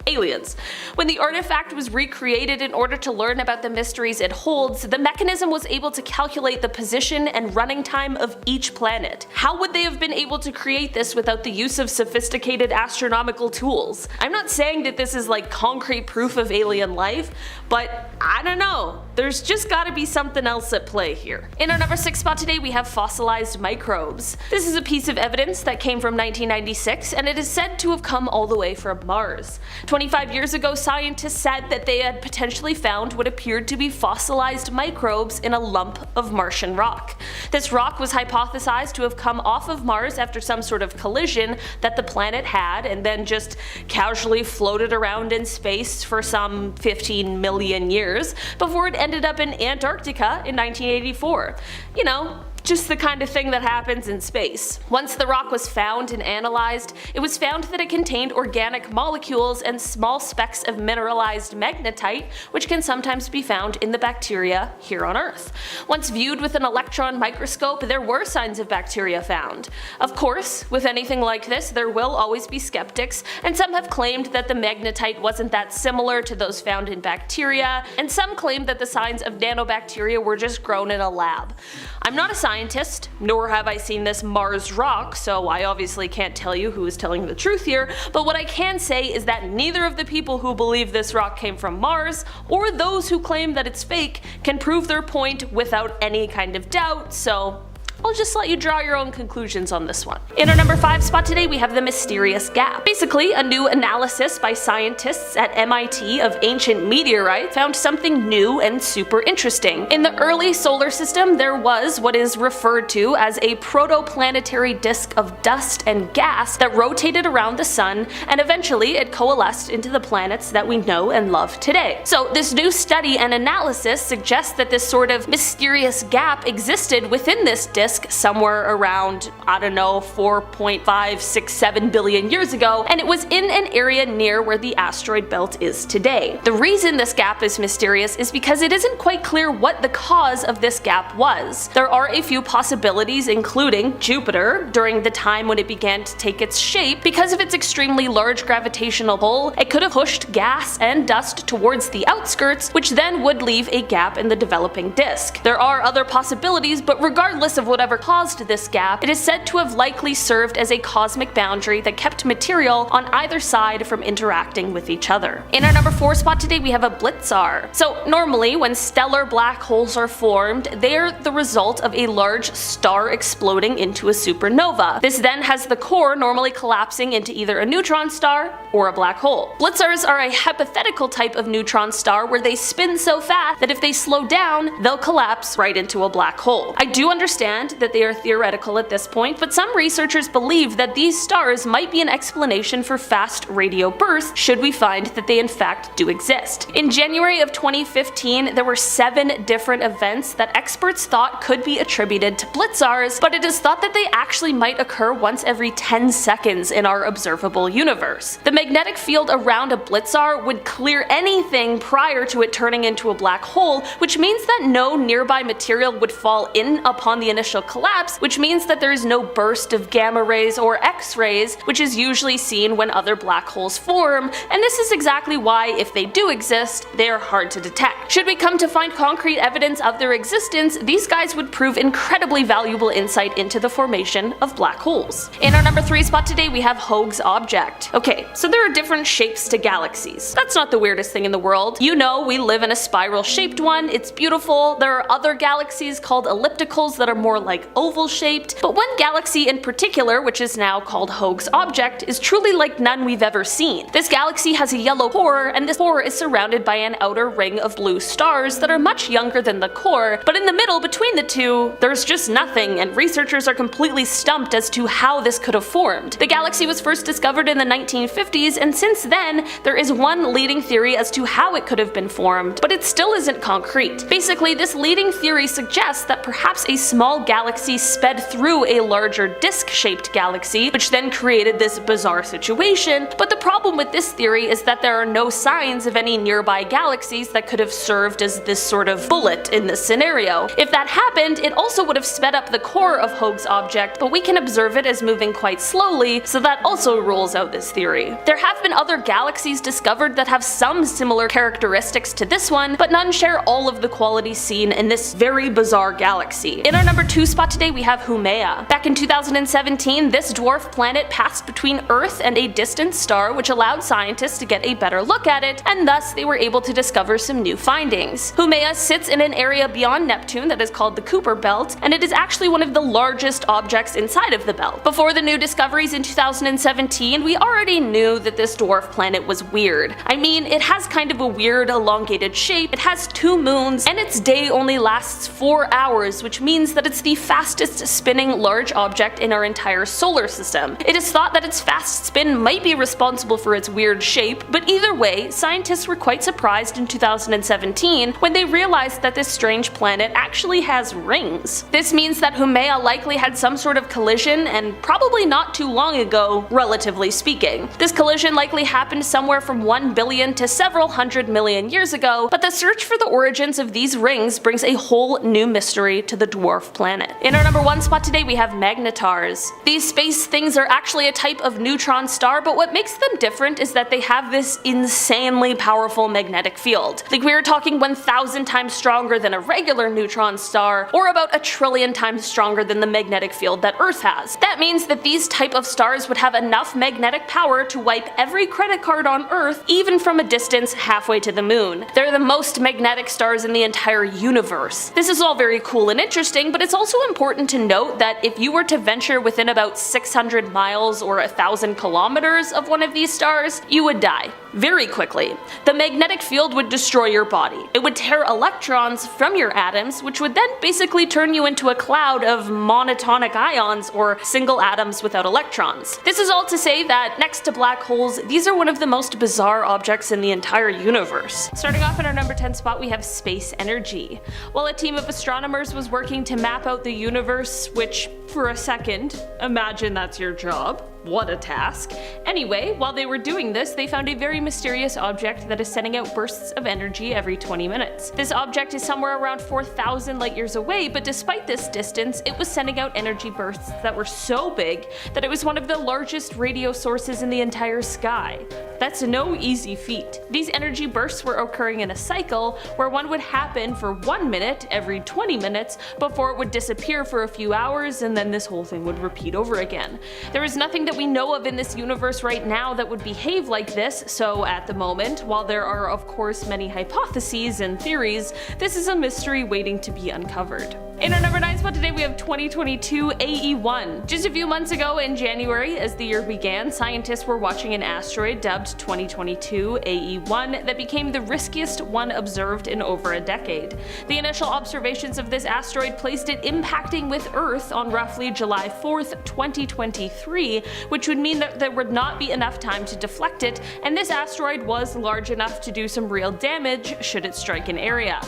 aliens. When the artifact was recreated in order to learn about the mysteries it holds, the mechanism was able to calculate the position and running time of each planet. How would they have been able to create this without the use of sophisticated astronomical tools? I'm not saying that this is like concrete proof of alien life, but I don't know. There's just gotta be something else at play here. In our number 6 spot today, we have fossilized microbes. This is a piece of evidence that came from 1996, and it is said to have come all the way from Mars. 25 years ago, scientists said that they had potentially found what appeared to be fossilized microbes in a lump of Martian rock. This rock was hypothesized to have come off of Mars after some sort of collision that the planet had, and then just casually floated around in space for some 15 million years before it ended up in Antarctica in 1984. You know, just the kind of thing that happens in space. Once the rock was found and analyzed, it was found that it contained organic molecules and small specks of mineralized magnetite, which can sometimes be found in the bacteria here on Earth. Once viewed with an electron microscope, there were signs of bacteria found. Of course, with anything like this, there will always be skeptics, and some have claimed that the magnetite wasn't that similar to those found in bacteria, and some claim that the signs of nanobacteria were just grown in a lab. I'm not a scientist, nor have I seen this Mars rock, so I obviously can't tell you who is telling the truth here, but what I can say is that neither of the people who believe this rock came from Mars, or those who claim that it's fake, can prove their point without any kind of doubt, so I'll just let you draw your own conclusions on this one. In our number 5 spot today, we have the mysterious gap. Basically, a new analysis by scientists at MIT of ancient meteorites found something new and super interesting. In the early solar system, there was what is referred to as a protoplanetary disk of dust and gas that rotated around the sun, and eventually it coalesced into the planets that we know and love today. So this new study and analysis suggests that this sort of mysterious gap existed within this disk disk somewhere around, I don't know, 4.567 billion years ago, and it was in an area near where the asteroid belt is today. The reason this gap is mysterious is because it isn't quite clear what the cause of this gap was. There are a few possibilities, including Jupiter, during the time when it began to take its shape. Because of its extremely large gravitational pull, it could have pushed gas and dust towards the outskirts, which then would leave a gap in the developing disk. There are other possibilities, but regardless of whatever caused this gap, it is said to have likely served as a cosmic boundary that kept material on either side from interacting with each other. In our number 4 spot today, we have a blitzar. So normally when stellar black holes are formed, they are the result of a large star exploding into a supernova. This then has the core normally collapsing into either a neutron star or a black hole. Blitzars are a hypothetical type of neutron star where they spin so fast that if they slow down, they'll collapse right into a black hole. I do understand that they are theoretical at this point, but some researchers believe that these stars might be an explanation for fast radio bursts should we find that they in fact do exist. In January of 2015, there were 7 different events that experts thought could be attributed to blitzars, but it is thought that they actually might occur once every 10 seconds in our observable universe. The magnetic field around a blitzar would clear anything prior to it turning into a black hole, which means that no nearby material would fall in upon the initial collapse, which means that there is no burst of gamma rays or X-rays, which is usually seen when other black holes form, and this is exactly why, if they do exist, they are hard to detect. Should we come to find concrete evidence of their existence, these guys would prove incredibly valuable insight into the formation of black holes. In our number 3 spot today, we have Hoag's object. Okay, so there are different shapes to galaxies. That's not the weirdest thing in the world. You know, we live in a spiral shaped one, it's beautiful. There are other galaxies called ellipticals that are more like oval shaped, but one galaxy in particular, which is now called Hoag's object, is truly like none we've ever seen. This galaxy has a yellow core, and this core is surrounded by an outer ring of blue stars that are much younger than the core, but in the middle between the two, there's just nothing, and researchers are completely stumped as to how this could have formed. The galaxy was first discovered in the 1950s, and since then, there is one leading theory as to how it could have been formed, but it still isn't concrete. Basically, this leading theory suggests that perhaps a small galaxy sped through a larger disc-shaped galaxy, which then created this bizarre situation, but the problem with this theory is that there are no signs of any nearby galaxies that could have served as this sort of bullet in this scenario. If that happened, it also would have sped up the core of Hoag's object, but we can observe it as moving quite slowly, so that also rules out this theory. There have been other galaxies discovered that have some similar characteristics to this one, but none share all of the qualities seen in this very bizarre galaxy. In our number 2 spot today, we have Haumea. Back in 2017, this dwarf planet passed between Earth and a distant star, which allowed scientists to get a better look at it, and thus they were able to discover some new findings. Haumea sits in an area beyond Neptune that is called the Kuiper Belt, and it is actually one of the largest objects inside of the belt. Before the new discoveries in 2017, we already knew that this dwarf planet was weird. I mean, it has kind of a weird elongated shape, it has 2 moons, and its day only lasts 4 hours, which means that it's the fastest spinning large object in our entire solar system. It is thought that its fast spin might be responsible for its weird shape, but either way, scientists were quite surprised in 2017 when they realized that this strange planet actually has rings. This means that Haumea likely had some sort of collision, and probably not too long ago, relatively speaking. This collision likely happened somewhere from 1 billion to several hundred million years ago, but the search for the origins of these rings brings a whole new mystery to the dwarf planet. In our number 1 spot today, we have magnetars. These space things are actually a type of neutron star, but what makes them different is that they have this insanely powerful magnetic field. Like, we are talking 1,000 times stronger than a regular neutron star, or about 1 trillion times stronger than the magnetic field that Earth has. That means that these type of stars would have enough magnetic power to wipe every credit card on Earth, even from a distance halfway to the moon. They're the most magnetic stars in the entire universe. This is all very cool and interesting, but it's also important to note that if you were to venture within about 600 miles or 1,000 kilometers of one of these stars, you would die. Very quickly. The magnetic field would destroy your body. It would tear electrons from your atoms, which would then basically turn you into a cloud of monotonic ions, or single atoms without electrons. This is all to say that next to black holes, these are one of the most bizarre objects in the entire universe. Starting off in our number 10 spot, we have space energy. While a team of astronomers was working to map out about the universe, which, for a second, imagine that's your job. What a task. Anyway, while they were doing this, they found a very mysterious object that is sending out bursts of energy every 20 minutes. This object is somewhere around 4,000 light years away, but despite this distance, it was sending out energy bursts that were so big that it was one of the largest radio sources in the entire sky. That's no easy feat. These energy bursts were occurring in a cycle where one would happen for 1 minute every 20 minutes before it would disappear for a few hours, and then this whole thing would repeat over again. There is nothing that we know of in this universe right now that would behave like this, so at the moment, while there are of course many hypotheses and theories, this is a mystery waiting to be uncovered. In our number 9 spot today we have 2022 AE1. Just a few months ago in January, as the year began, scientists were watching an asteroid dubbed 2022 AE1 that became the riskiest one observed in over a decade. The initial observations of this asteroid placed it impacting with Earth on roughly July 4th, 2023, which would mean that there would not be enough time to deflect it, and this asteroid was large enough to do some real damage should it strike an area.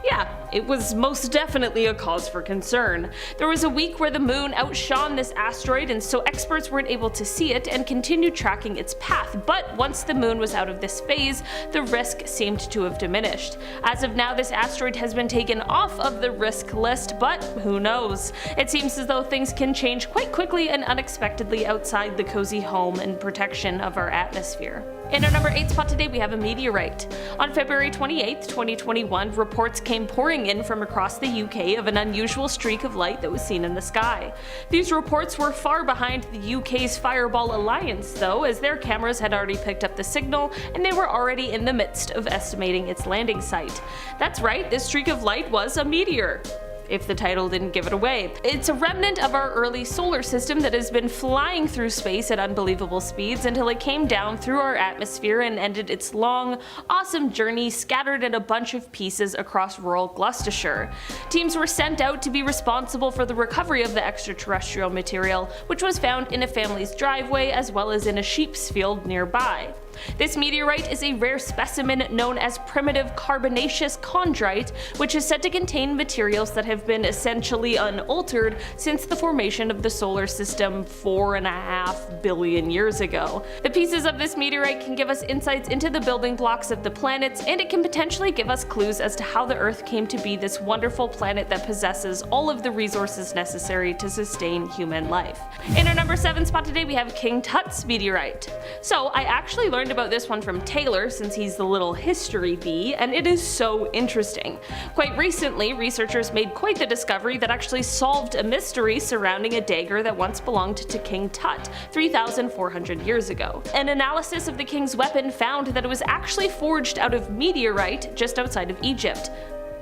Yeah, it was most definitely a cause for concern. There was a week where the moon outshone this asteroid, and so experts weren't able to see it and continued tracking its path, but once the moon was out of this phase, the risk seemed to have diminished. As of now, this asteroid has been taken off of the risk list, but who knows? It seems as though things can change quite quickly and unexpectedly outside the cozy home and protection of our atmosphere. In our number 8 spot today we have a meteorite. On February 28, 2021, reports came pouring in from across the UK of an unusual streak of light that was seen in the sky. These reports were far behind the UK's Fireball Alliance though, as their cameras had already picked up the signal and they were already in the midst of estimating its landing site. That's right, this streak of light was a meteor, if the title didn't give it away. It's a remnant of our early solar system that has been flying through space at unbelievable speeds until it came down through our atmosphere and ended its long, awesome journey scattered in a bunch of pieces across rural Gloucestershire. Teams were sent out to be responsible for the recovery of the extraterrestrial material, which was found in a family's driveway as well as in a sheep's field nearby. This meteorite is a rare specimen known as primitive carbonaceous chondrite, which is said to contain materials that have been essentially unaltered since the formation of the solar system 4.5 billion years ago. The pieces of this meteorite can give us insights into the building blocks of the planets, and it can potentially give us clues as to how the Earth came to be this wonderful planet that possesses all of the resources necessary to sustain human life. In our number 7 spot today we have King Tut's meteorite. So I actually learned about this one from Taylor, since he's the little history bee, and it is so interesting. Quite recently, researchers made quite the discovery that actually solved a mystery surrounding a dagger that once belonged to King Tut 3,400 years ago. An analysis of the king's weapon found that it was actually forged out of meteorite just outside of Egypt.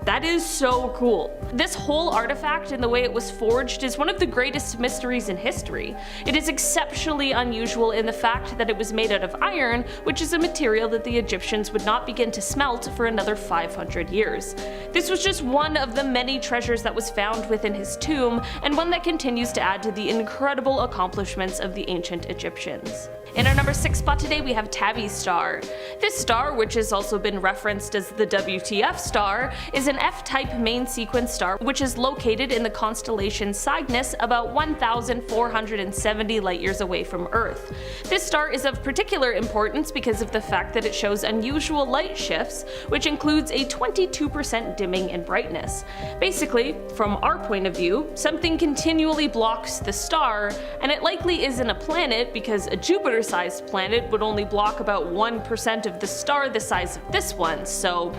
That is so cool. This whole artifact and the way it was forged is one of the greatest mysteries in history. It is exceptionally unusual in the fact that it was made out of iron, which is a material that the Egyptians would not begin to smelt for another 500 years. This was just one of the many treasures that was found within his tomb, and one that continues to add to the incredible accomplishments of the ancient Egyptians. In our number 6 spot today we have Tabby's star. This star, which has also been referenced as the WTF star, is an F-type main sequence star which is located in the constellation Cygnus about 1,470 light years away from Earth. This star is of particular importance because of the fact that it shows unusual light shifts, which includes a 22% dimming in brightness. Basically, from our point of view, something continually blocks the star, and it likely isn't a planet because a Jupiter-sized planet would only block about 1% of the star the size of this one, so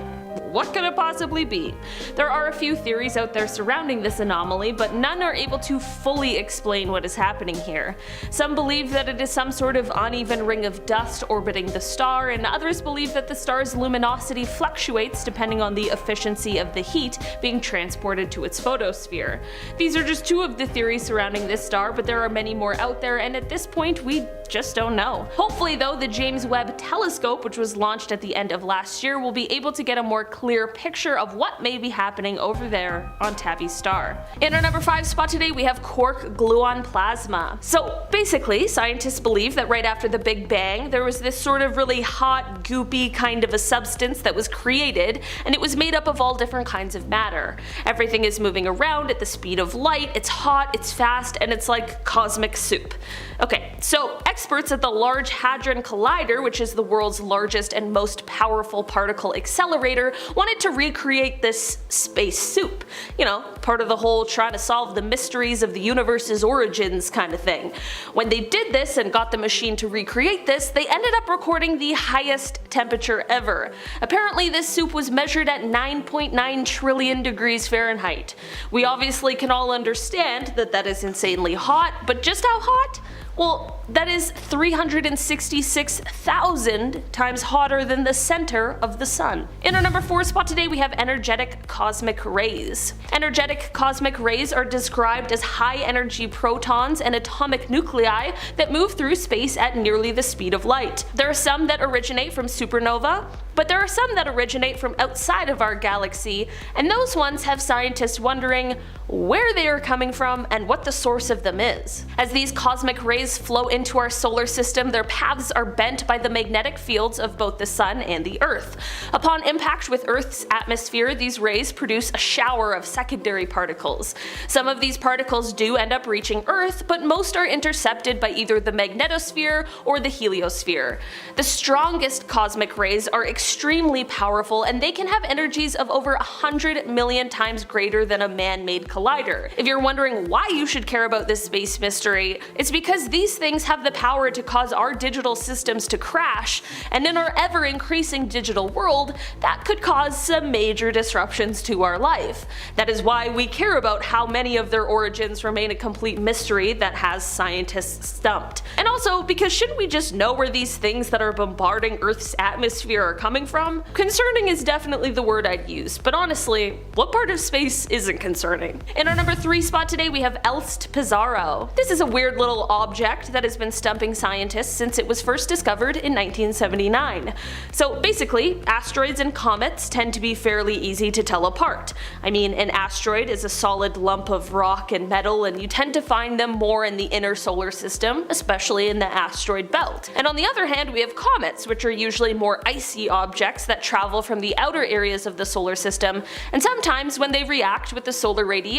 what could it possibly be? There are a few theories out there surrounding this anomaly, but none are able to fully explain what is happening here. Some believe that it is some sort of uneven ring of dust orbiting the star, and others believe that the star's luminosity fluctuates depending on the efficiency of the heat being transported to its photosphere. These are just two of the theories surrounding this star, but there are many more out there, and at this point we just don't know. Hopefully though, the James Webb Telescope, which was launched at the end of last year, will be able to get a more clear clear picture of what may be happening over there on Tabby's star. In our number 5 spot today, we have quark gluon plasma. So basically, scientists believe that right after the Big Bang, there was this sort of really hot, goopy kind of a substance that was created, and it was made up of all different kinds of matter. Everything is moving around at the speed of light, it's hot, it's fast, and it's like cosmic soup. Okay, so experts at the Large Hadron Collider, which is the world's largest and most powerful particle accelerator, wanted to recreate this space soup. You know, part of the whole trying to solve the mysteries of the universe's origins kind of thing. When they did this and got the machine to recreate this, they ended up recording the highest temperature ever. Apparently this soup was measured at 9.9 trillion degrees Fahrenheit. We obviously can all understand that that is insanely hot, but just how hot? Well, that is 366,000 times hotter than the center of the sun. In our number 4 spot today, we have energetic cosmic rays. Energetic cosmic rays are described as high energy protons and atomic nuclei that move through space at nearly the speed of light. There are some that originate from supernova, but there are some that originate from outside of our galaxy, and those ones have scientists wondering where they are coming from and what the source of them is. As these cosmic rays flow into our solar system, their paths are bent by the magnetic fields of both the sun and the earth. Upon impact with Earth's atmosphere, these rays produce a shower of secondary particles. Some of these particles do end up reaching Earth, but most are intercepted by either the magnetosphere or the heliosphere. The strongest cosmic rays are extremely powerful, and they can have energies of over 100 million times greater than a man-made collider. If you're wondering why you should care about this space mystery, it's because these things have the power to cause our digital systems to crash, and in our ever-increasing digital world, that could cause some major disruptions to our life. That is why we care about how many of their origins remain a complete mystery that has scientists stumped. And also because shouldn't we just know where these things that are bombarding Earth's atmosphere are coming from? Concerning is definitely the word I'd use, but honestly, what part of space isn't concerning? In our number 3 spot today, we have Elst Pizarro. This is a weird little object that has been stumping scientists since it was first discovered in 1979. So basically, asteroids and comets tend to be fairly easy to tell apart. I mean, an asteroid is a solid lump of rock and metal, and you tend to find them more in the inner solar system, especially in the asteroid belt. And on the other hand, we have comets, which are usually more icy objects that travel from the outer areas of the solar system, and sometimes when they react with the solar radiation,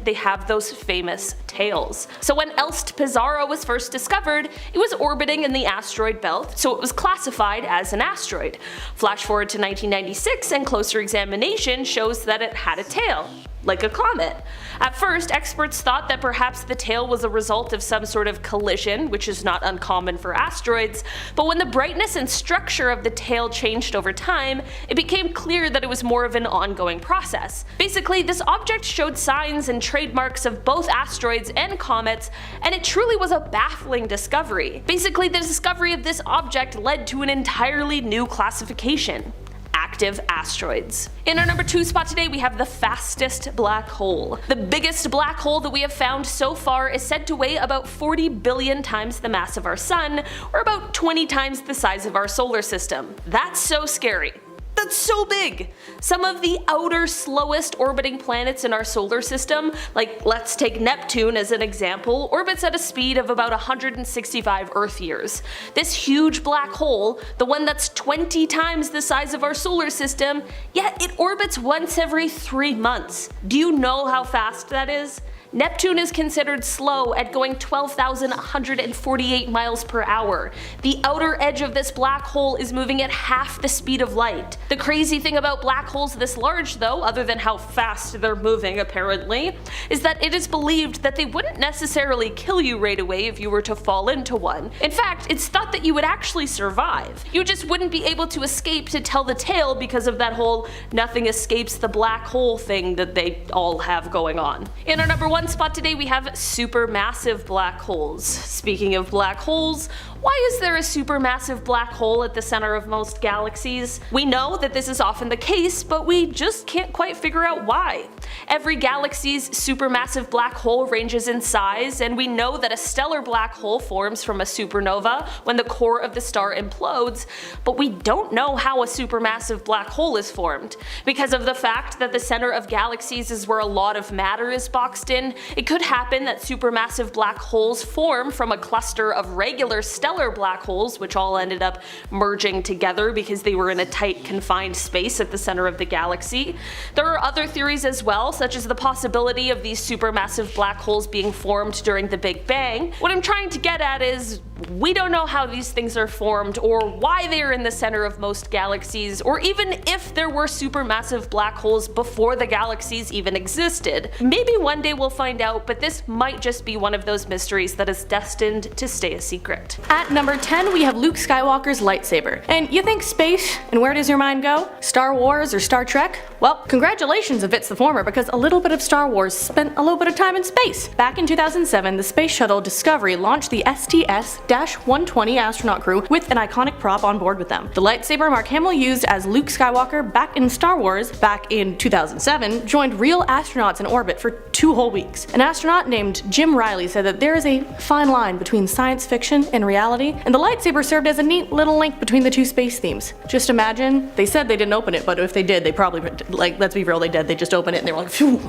they have those famous tails. So when Elst Pizarro was first discovered, it was orbiting in the asteroid belt, so it was classified as an asteroid. Flash forward to 1996 and closer examination shows that it had a tail, like a comet. At first, experts thought that perhaps the tail was a result of some sort of collision, which is not uncommon for asteroids, but when the brightness and structure of the tail changed over time, it became clear that it was more of an ongoing process. Basically, this object showed signs and trademarks of both asteroids and comets, and it truly was a baffling discovery. Basically, the discovery of this object led to an entirely new classification: active asteroids. In our number 2 spot today, we have the fastest black hole. The biggest black hole that we have found so far is said to weigh about 40 billion times the mass of our sun, or about 20 times the size of our solar system. That's so scary. That's so big! Some of the outer, slowest orbiting planets in our solar system, like let's take Neptune as an example, orbits at a speed of about 165 Earth years. This huge black hole, the one that's 20 times the size of our solar system, yet it orbits once every 3 months. Do you know how fast that is? Neptune is considered slow at going 12,148 miles per hour. The outer edge of this black hole is moving at half the speed of light. The crazy thing about black holes this large though, other than how fast they're moving apparently, is that it is believed that they wouldn't necessarily kill you right away if you were to fall into one. In fact, it's thought that you would actually survive. You just wouldn't be able to escape to tell the tale because of that whole nothing escapes the black hole thing that they all have going on. In our number 1 1 spot today we have supermassive black holes. Speaking of black holes, why is there a supermassive black hole at the center of most galaxies? We know that this is often the case, but we just can't quite figure out why. Every galaxy's supermassive black hole ranges in size, and we know that a stellar black hole forms from a supernova when the core of the star implodes, but we don't know how a supermassive black hole is formed. Because of the fact that the center of galaxies is where a lot of matter is boxed in, it could happen that supermassive black holes form from a cluster of regular stellar black holes, which all ended up merging together because they were in a tight confined space at the center of the galaxy. There are other theories as well, such as the possibility of these supermassive black holes being formed during the Big Bang. What I'm trying to get at is, we don't know how these things are formed, or why they are in the center of most galaxies, or even if there were supermassive black holes before the galaxies even existed. Maybe one day we'll find out, but this might just be one of those mysteries that is destined to stay a secret. At number 10, we have Luke Skywalker's lightsaber. And you think space, and where does your mind go? Star Wars or Star Trek? Well, congratulations if it's the former, because a little bit of Star Wars spent a little bit of time in space. Back in 2007, the Space Shuttle Discovery launched the STS-120 astronaut crew with an iconic prop on board with them. The lightsaber Mark Hamill used as Luke Skywalker back in Star Wars back in 2007 joined real astronauts in orbit for 2 whole weeks. An astronaut named Jim Riley said that there is a fine line between science fiction and reality, and the lightsaber served as a neat little link between the 2 space themes. Just imagine, they said they didn't open it, but if they did, they probably, like, let's be real, they did. They just opened it and they were like, phew.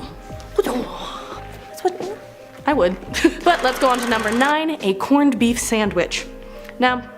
That's what I would. But let's go on to number 9, a corned beef sandwich. Now,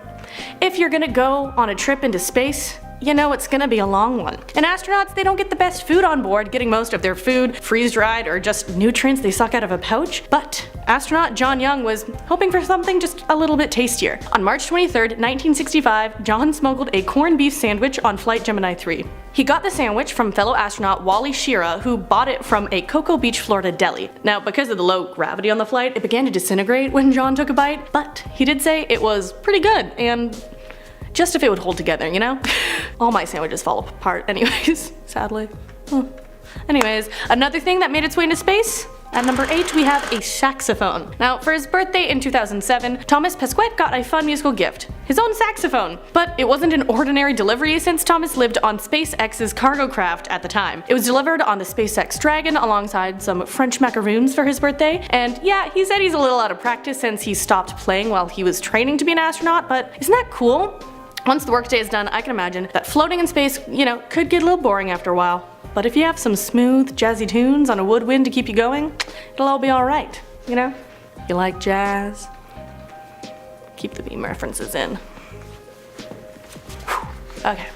if you're gonna go on a trip into space, you know it's gonna be a long one. And astronauts, they don't get the best food on board, getting most of their food freeze-dried or just nutrients they suck out of a pouch. But astronaut John Young was hoping for something just a little bit tastier. On March 23rd, 1965, John smuggled a corned beef sandwich on Flight Gemini 3. He got the sandwich from fellow astronaut Wally Schirra, who bought it from a Cocoa Beach, Florida deli. Now, because of the low gravity on the flight, it began to disintegrate when John took a bite, but he did say it was pretty good, and just if it would hold together, you know? All my sandwiches fall apart anyways, sadly. Anyways, another thing that made its way into space? At number 8, we have a saxophone. Now, for his birthday in 2007, Thomas Pesquet got a fun musical gift, his own saxophone. But it wasn't an ordinary delivery since Thomas lived on SpaceX's cargo craft at the time. It was delivered on the SpaceX Dragon alongside some French macaroons for his birthday, and yeah, he said he's a little out of practice since he stopped playing while he was training to be an astronaut, but isn't that cool? Once the workday is done, I can imagine that floating in space, you know, could get a little boring after a while. But if you have some smooth, jazzy tunes on a woodwind to keep you going, it'll all be alright, you know? You like jazz? Keep the beam references in. Okay.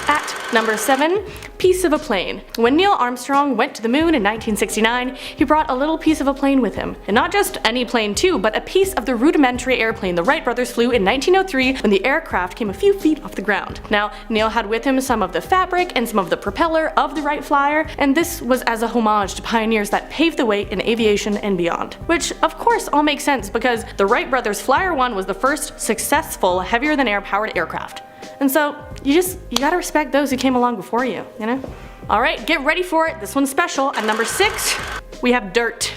At number 7, piece of a plane. When Neil Armstrong went to the moon in 1969, he brought a little piece of a plane with him. And not just any plane too, but a piece of the rudimentary airplane the Wright brothers flew in 1903 when the aircraft came a few feet off the ground. Now, Neil had with him some of the fabric and some of the propeller of the Wright Flyer, and this was as a homage to pioneers that paved the way in aviation and beyond. Which, of course, all makes sense because the Wright brothers Flyer 1 was the first successful heavier-than-air powered aircraft. And so, you gotta respect those who came along before you, you know? Alright, get ready for it. This one's special. At number 6, we have dirt.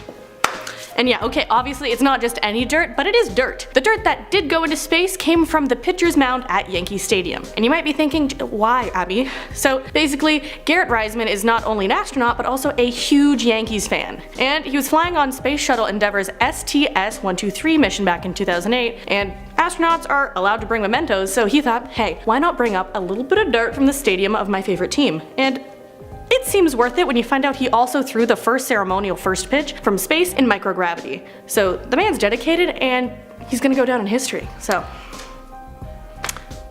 And yeah, okay, obviously it's not just any dirt, but it is dirt. The dirt that did go into space came from the pitcher's mound at Yankee Stadium. And you might be thinking, why, Abby? So basically, Garrett Reisman is not only an astronaut, but also a huge Yankees fan. And he was flying on Space Shuttle Endeavour's STS-123 mission back in 2008, and astronauts are allowed to bring mementos, so he thought, hey, why not bring up a little bit of dirt from the stadium of my favorite team? And it seems worth it when you find out he also threw the first ceremonial first pitch from space in microgravity. So the man's dedicated and he's gonna go down in history, so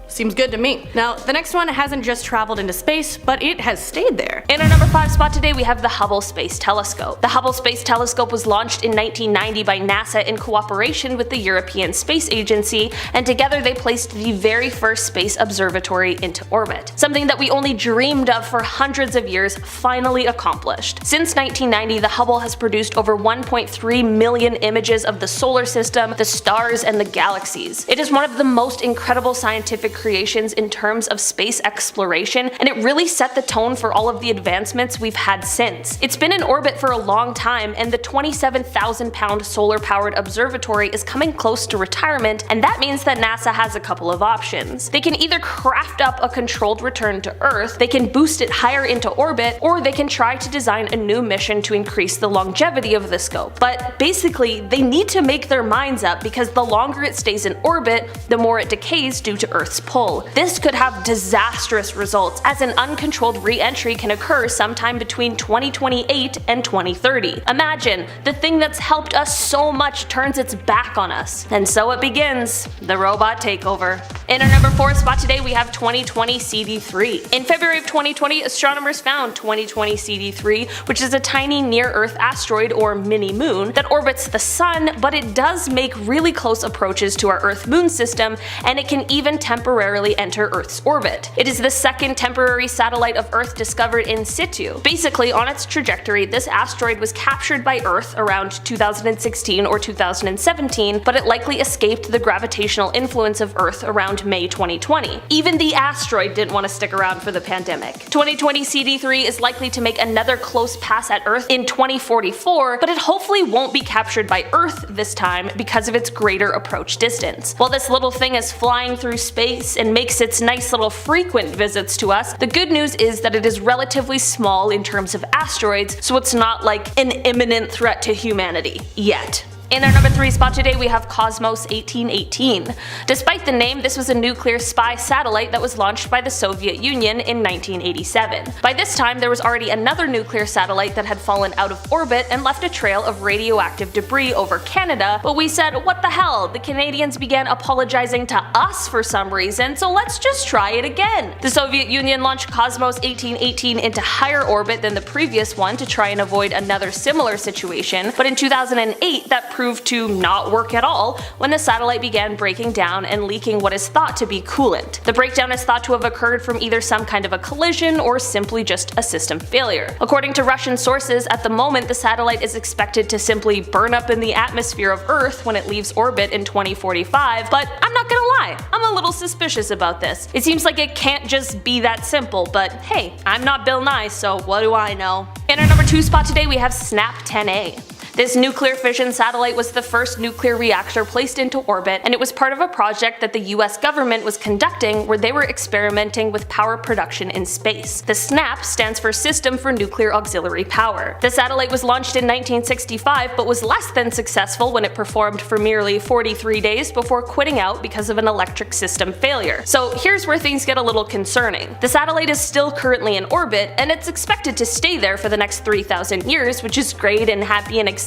seems good to me. Now, the next one hasn't just traveled into space, but it has stayed there. In our number 5 spot today, we have the Hubble Space Telescope. The Hubble Space Telescope was launched in 1990 by NASA in cooperation with the European Space Agency, and together they placed the very first space observatory into orbit. Something that we only dreamed of for hundreds of years finally accomplished. Since 1990, the Hubble has produced over 1.3 million images of the solar system, the stars, and the galaxies. It is one of the most incredible scientific creations in terms of space exploration, and it really set the tone for all of the advancements we've had since. It's been in orbit for a long time, and the 27,000-pound solar-powered observatory is coming close to retirement, and that means that NASA has a couple of options. They can either craft up a controlled return to Earth, they can boost it higher into orbit, or they can try to design a new mission to increase the longevity of the scope. But basically, they need to make their minds up, because the longer it stays in orbit, the more it decays due to Earth's pull. This could have disastrous results, as an uncontrolled re-entry can occur sometime between 2028 and 2030. Imagine, the thing that's helped us so much turns its back on us. And so it begins, the robot takeover. In our number 4 spot today, we have 2020 CD3. In February of 2020, astronomers found 2020 CD3, which is a tiny near-Earth asteroid or mini-moon that orbits the Sun, but it does make really close approaches to our Earth-Moon system, and it can even temporarily enter Earth's orbit. It is the second temporary satellite of Earth discovered in situ. Basically, on its trajectory, this asteroid was captured by Earth around 2016 or 2017, but it likely escaped the gravitational influence of Earth around May 2020. Even the asteroid didn't want to stick around for the pandemic. 2020 CD3 is likely to make another close pass at Earth in 2044, but it hopefully won't be captured by Earth this time because of its greater approach distance. While this little thing is flying through space and makes its nice little frequent visits to us, the good news is that it is relatively small in terms of asteroids, so it's not like an imminent threat to humanity yet. In our number 3 spot today, we have Cosmos 1818. Despite the name, this was a nuclear spy satellite that was launched by the Soviet Union in 1987. By this time, there was already another nuclear satellite that had fallen out of orbit and left a trail of radioactive debris over Canada, but we said, what the hell, the Canadians began apologizing to us for some reason, so let's just try it again. The Soviet Union launched Cosmos 1818 into higher orbit than the previous one to try and avoid another similar situation, but in 2008, that proved to not work at all when the satellite began breaking down and leaking what is thought to be coolant. The breakdown is thought to have occurred from either some kind of a collision or simply just a system failure. According to Russian sources, at the moment the satellite is expected to simply burn up in the atmosphere of Earth when it leaves orbit in 2045, but I'm not gonna lie, I'm a little suspicious about this. It seems like it can't just be that simple, but hey, I'm not Bill Nye, so what do I know? In our number 2 spot today, we have SNAP 10A. This nuclear fission satellite was the first nuclear reactor placed into orbit, and it was part of a project that the US government was conducting where they were experimenting with power production in space. The SNAP stands for System for Nuclear Auxiliary Power. The satellite was launched in 1965 but was less than successful when it performed for merely 43 days before quitting out because of an electric system failure. So here's where things get a little concerning. The satellite is still currently in orbit, and it's expected to stay there for the next 3,000 years, which is great and happy and exciting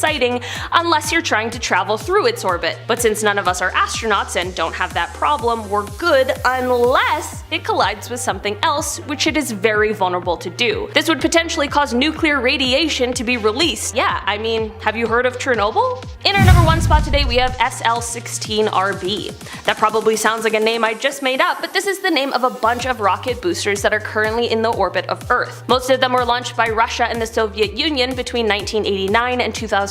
unless you're trying to travel through its orbit. But since none of us are astronauts and don't have that problem, we're good unless it collides with something else, which it is very vulnerable to do. This would potentially cause nuclear radiation to be released. Yeah, I mean, have you heard of Chernobyl? In our number 1 spot today, we have SL-16RB. That probably sounds like a name I just made up, but this is the name of a bunch of rocket boosters that are currently in the orbit of Earth. Most of them were launched by Russia and the Soviet Union between 1989 and 2007,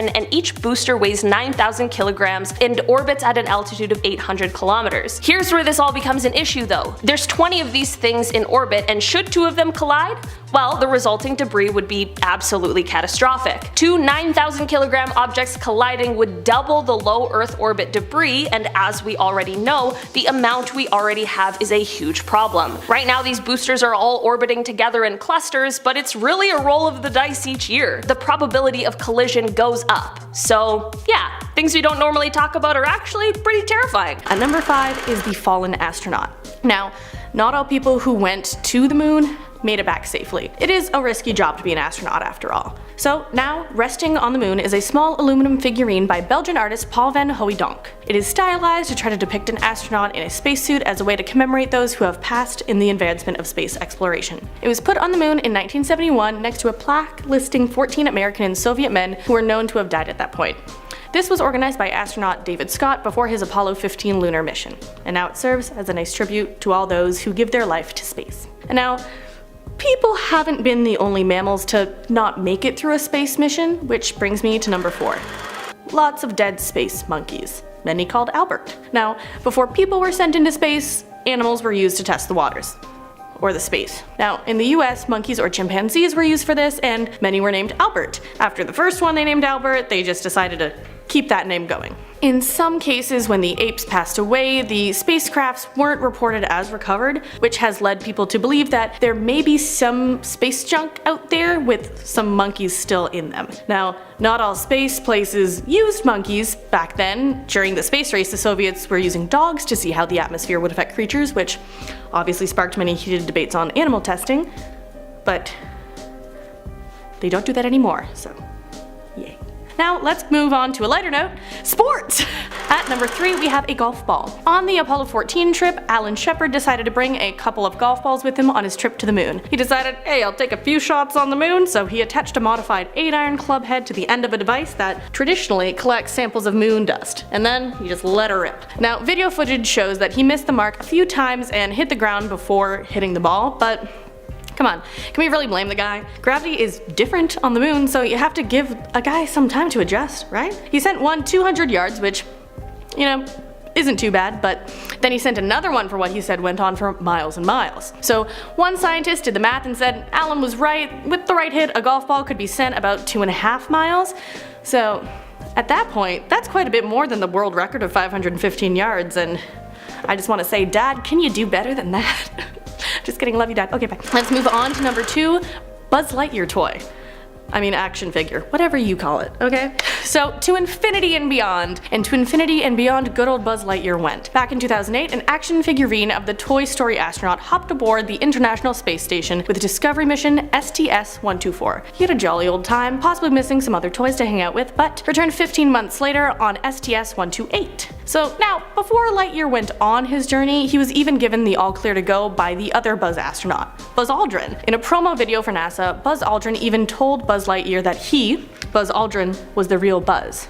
and each booster weighs 9,000 kilograms and orbits at an altitude of 800 kilometers. Here's where this all becomes an issue though. There's 20 of these things in orbit, and should 2 of them collide, well, the resulting debris would be absolutely catastrophic. 2 9,000 kilogram objects colliding would double the low Earth orbit debris, and as we already know, the amount we already have is a huge problem. Right now these boosters are all orbiting together in clusters, but it's really a roll of the dice each year. The probability of collision goes up. So yeah, things we don't normally talk about are actually pretty terrifying. At number 5 is the fallen astronaut. Now, not all people who went to the moon made it back safely. It is a risky job to be an astronaut after all. So now, resting on the moon is a small aluminum figurine by Belgian artist Paul van Hooijdonk. It is stylized to try to depict an astronaut in a spacesuit as a way to commemorate those who have passed in the advancement of space exploration. It was put on the moon in 1971 next to a plaque listing 14 American and Soviet men who were known to have died at that point. This was organized by astronaut David Scott before his Apollo 15 lunar mission, and now it serves as a nice tribute to all those who give their life to space. And now, people haven't been the only mammals to not make it through a space mission, which brings me to number 4. Lots of dead space monkeys, many called Albert. Now, before people were sent into space, animals were used to test the waters. Or the space. Now, in the US, monkeys or chimpanzees were used for this, and many were named Albert. After the first one they named Albert, they just decided to keep that name going. In some cases, when the apes passed away, the spacecrafts weren't reported as recovered, which has led people to believe that there may be some space junk out there with some monkeys still in them. Now, not all space places used monkeys back then. During the space race, the Soviets were using dogs to see how the atmosphere would affect creatures, which obviously sparked many heated debates on animal testing, but they don't do that anymore, so yay. Now let's move on to a lighter note, sports! At number 3 we have a golf ball. On the Apollo 14 trip, Alan Shepard decided to bring a couple of golf balls with him on his trip to the moon. He decided, hey, I'll take a few shots on the moon, so he attached a modified 8-iron club head to the end of a device that traditionally collects samples of moon dust, and then he just let her rip. Now, video footage shows that he missed the mark a few times and hit the ground before hitting the ball, but come on, can we really blame the guy? Gravity is different on the moon, so you have to give a guy some time to adjust, right? He sent one 200 yards, which, you know, isn't too bad, but then he sent another one for what he said went on for miles and miles. So one scientist did the math and said Alan was right. With the right hit, a golf ball could be sent about 2.5 miles. So at that point, that's quite a bit more than the world record of 515 yards, and I just want to say, Dad, can you do better than that? Just kidding, love you, Dad. Okay, bye. Let's move on to number 2, Buzz Lightyear toy. I mean action figure, whatever you call it, okay? So to infinity and beyond, and to infinity and beyond good old Buzz Lightyear went. Back in 2008, an action figurine of the Toy Story astronaut hopped aboard the International Space Station with Discovery mission STS-124. He had a jolly old time, possibly missing some other toys to hang out with, but returned 15 months later on STS-128. So now, before Lightyear went on his journey, he was even given the all clear to go by the other Buzz astronaut, Buzz Aldrin. In a promo video for NASA, Buzz Aldrin even told Buzz Lightyear that he, Buzz Aldrin, was the real Buzz.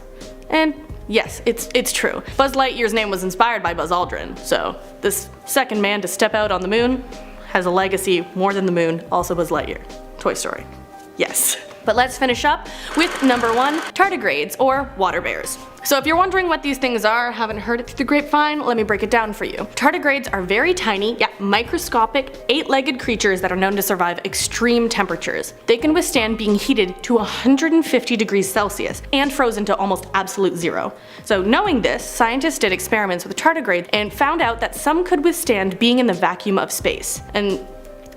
And yes, it's true. Buzz Lightyear's name was inspired by Buzz Aldrin, so this second man to step out on the moon has a legacy more than the moon, also Buzz Lightyear. Toy Story. Yes. But let's finish up with number 1, tardigrades, or water bears. So if you're wondering what these things are, haven't heard it through the grapevine, let me break it down for you. Tardigrades are very tiny, yet microscopic, 8-legged creatures that are known to survive extreme temperatures. They can withstand being heated to 150 degrees Celsius and frozen to almost absolute zero. So knowing this, scientists did experiments with tardigrades and found out that some could withstand being in the vacuum of space. And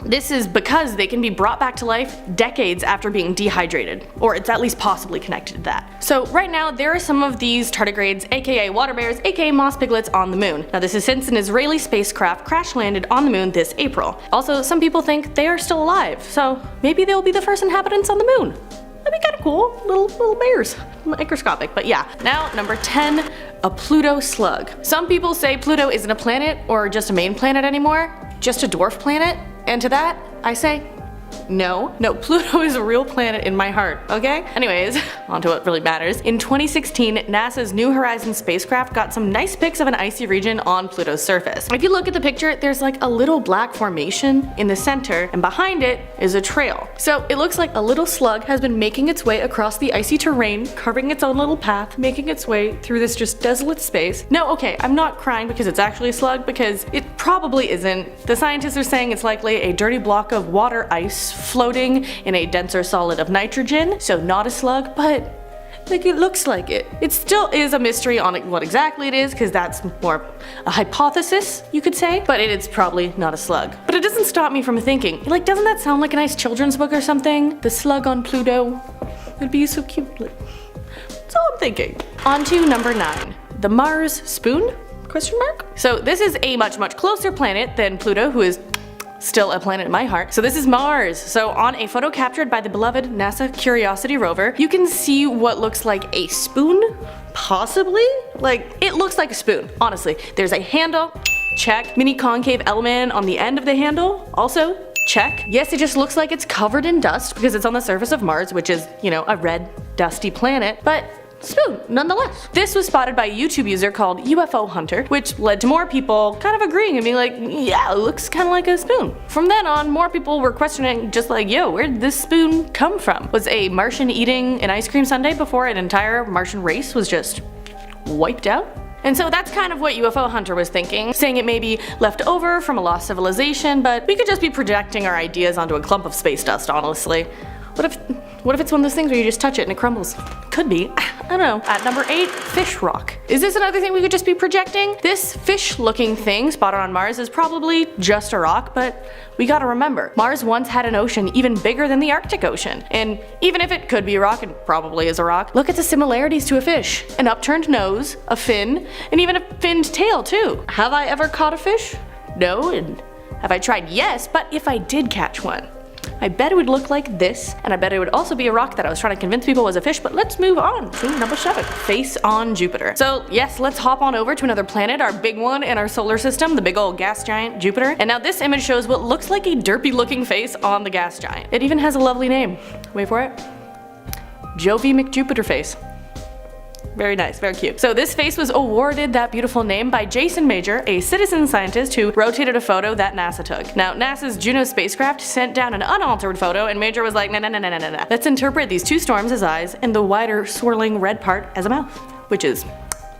this is because they can be brought back to life decades after being dehydrated, or it's at least possibly connected to that. So right now there are some of these tardigrades, aka water bears, aka moss piglets on the moon. Now this is since an Israeli spacecraft crash landed on the moon this April. Also, some people think they are still alive, so maybe they'll be the first inhabitants on the moon. That'd be kinda cool, little bears, microscopic, but yeah. Now number 10, a Pluto slug. Some people say Pluto isn't a planet or just a main planet anymore, just a dwarf planet. And to that, I say, no, Pluto is a real planet in my heart, okay? Anyways, on to what really matters. In 2016, NASA's New Horizons spacecraft got some nice pics of an icy region on Pluto's surface. If you look at the picture, there's like a little black formation in the center, and behind it is a trail. So it looks like a little slug has been making its way across the icy terrain, carving its own little path, making its way through this just desolate space. No, okay, I'm not crying because it's actually a slug, because it probably isn't. The scientists are saying it's likely a dirty block of water ice floating in a denser solid of nitrogen, so not a slug, but like it looks like it. It still is a mystery on what exactly it is, because that's more a hypothesis, you could say, but it's probably not a slug. But it doesn't stop me from thinking, like, doesn't that sound like a nice children's book or something? The slug on Pluto. It'd be so cute. Like, that's all I'm thinking. On to number 9, the Mars spoon? Question mark? So this is a much closer planet than Pluto, who is still a planet in my heart. So this is Mars. So on a photo captured by the beloved NASA Curiosity rover, you can see what looks like a spoon, possibly? Like, it looks like a spoon, honestly. There's a handle, check. Mini concave element on the end of the handle, also check. Yes, it just looks like it's covered in dust because it's on the surface of Mars, which is, you know, a red, dusty planet, but spoon, nonetheless. This was spotted by a YouTube user called UFO Hunter, which led to more people kind of agreeing and being like, yeah, it looks kind of like a spoon. From then on, more people were questioning, just like, yo, where did this spoon come from? Was a Martian eating an ice cream sundae before an entire Martian race was just wiped out? And so that's kind of what UFO Hunter was thinking, saying it may be left over from a lost civilization, but we could just be projecting our ideas onto a clump of space dust, honestly. What if it's one of those things where you just touch it and it crumbles? Could be. I don't know. At number 8, fish rock. Is this another thing we could just be projecting? This fish-looking thing spotted on Mars is probably just a rock, but we gotta remember, Mars once had an ocean even bigger than the Arctic Ocean. And even if it could be a rock, and probably is a rock, look at the similarities to a fish. An upturned nose, a fin, and even a finned tail too. Have I ever caught a fish? No. And have I tried? Yes, but if I did catch one, I bet it would look like this, and I bet it would also be a rock that I was trying to convince people was a fish, but let's move on to number 7, face on Jupiter. So yes, let's hop on over to another planet, our big one in our solar system, the big old gas giant Jupiter. And now this image shows what looks like a derpy looking face on the gas giant. It even has a lovely name. Wait for it. Jovi McJupiter face. Very nice, very cute. So this face was awarded that beautiful name by Jason Major, a citizen scientist who rotated a photo that NASA took. Now, NASA's Juno spacecraft sent down an unaltered photo, and Major was like, nah. Let's interpret these two storms as eyes and the wider swirling red part as a mouth, which is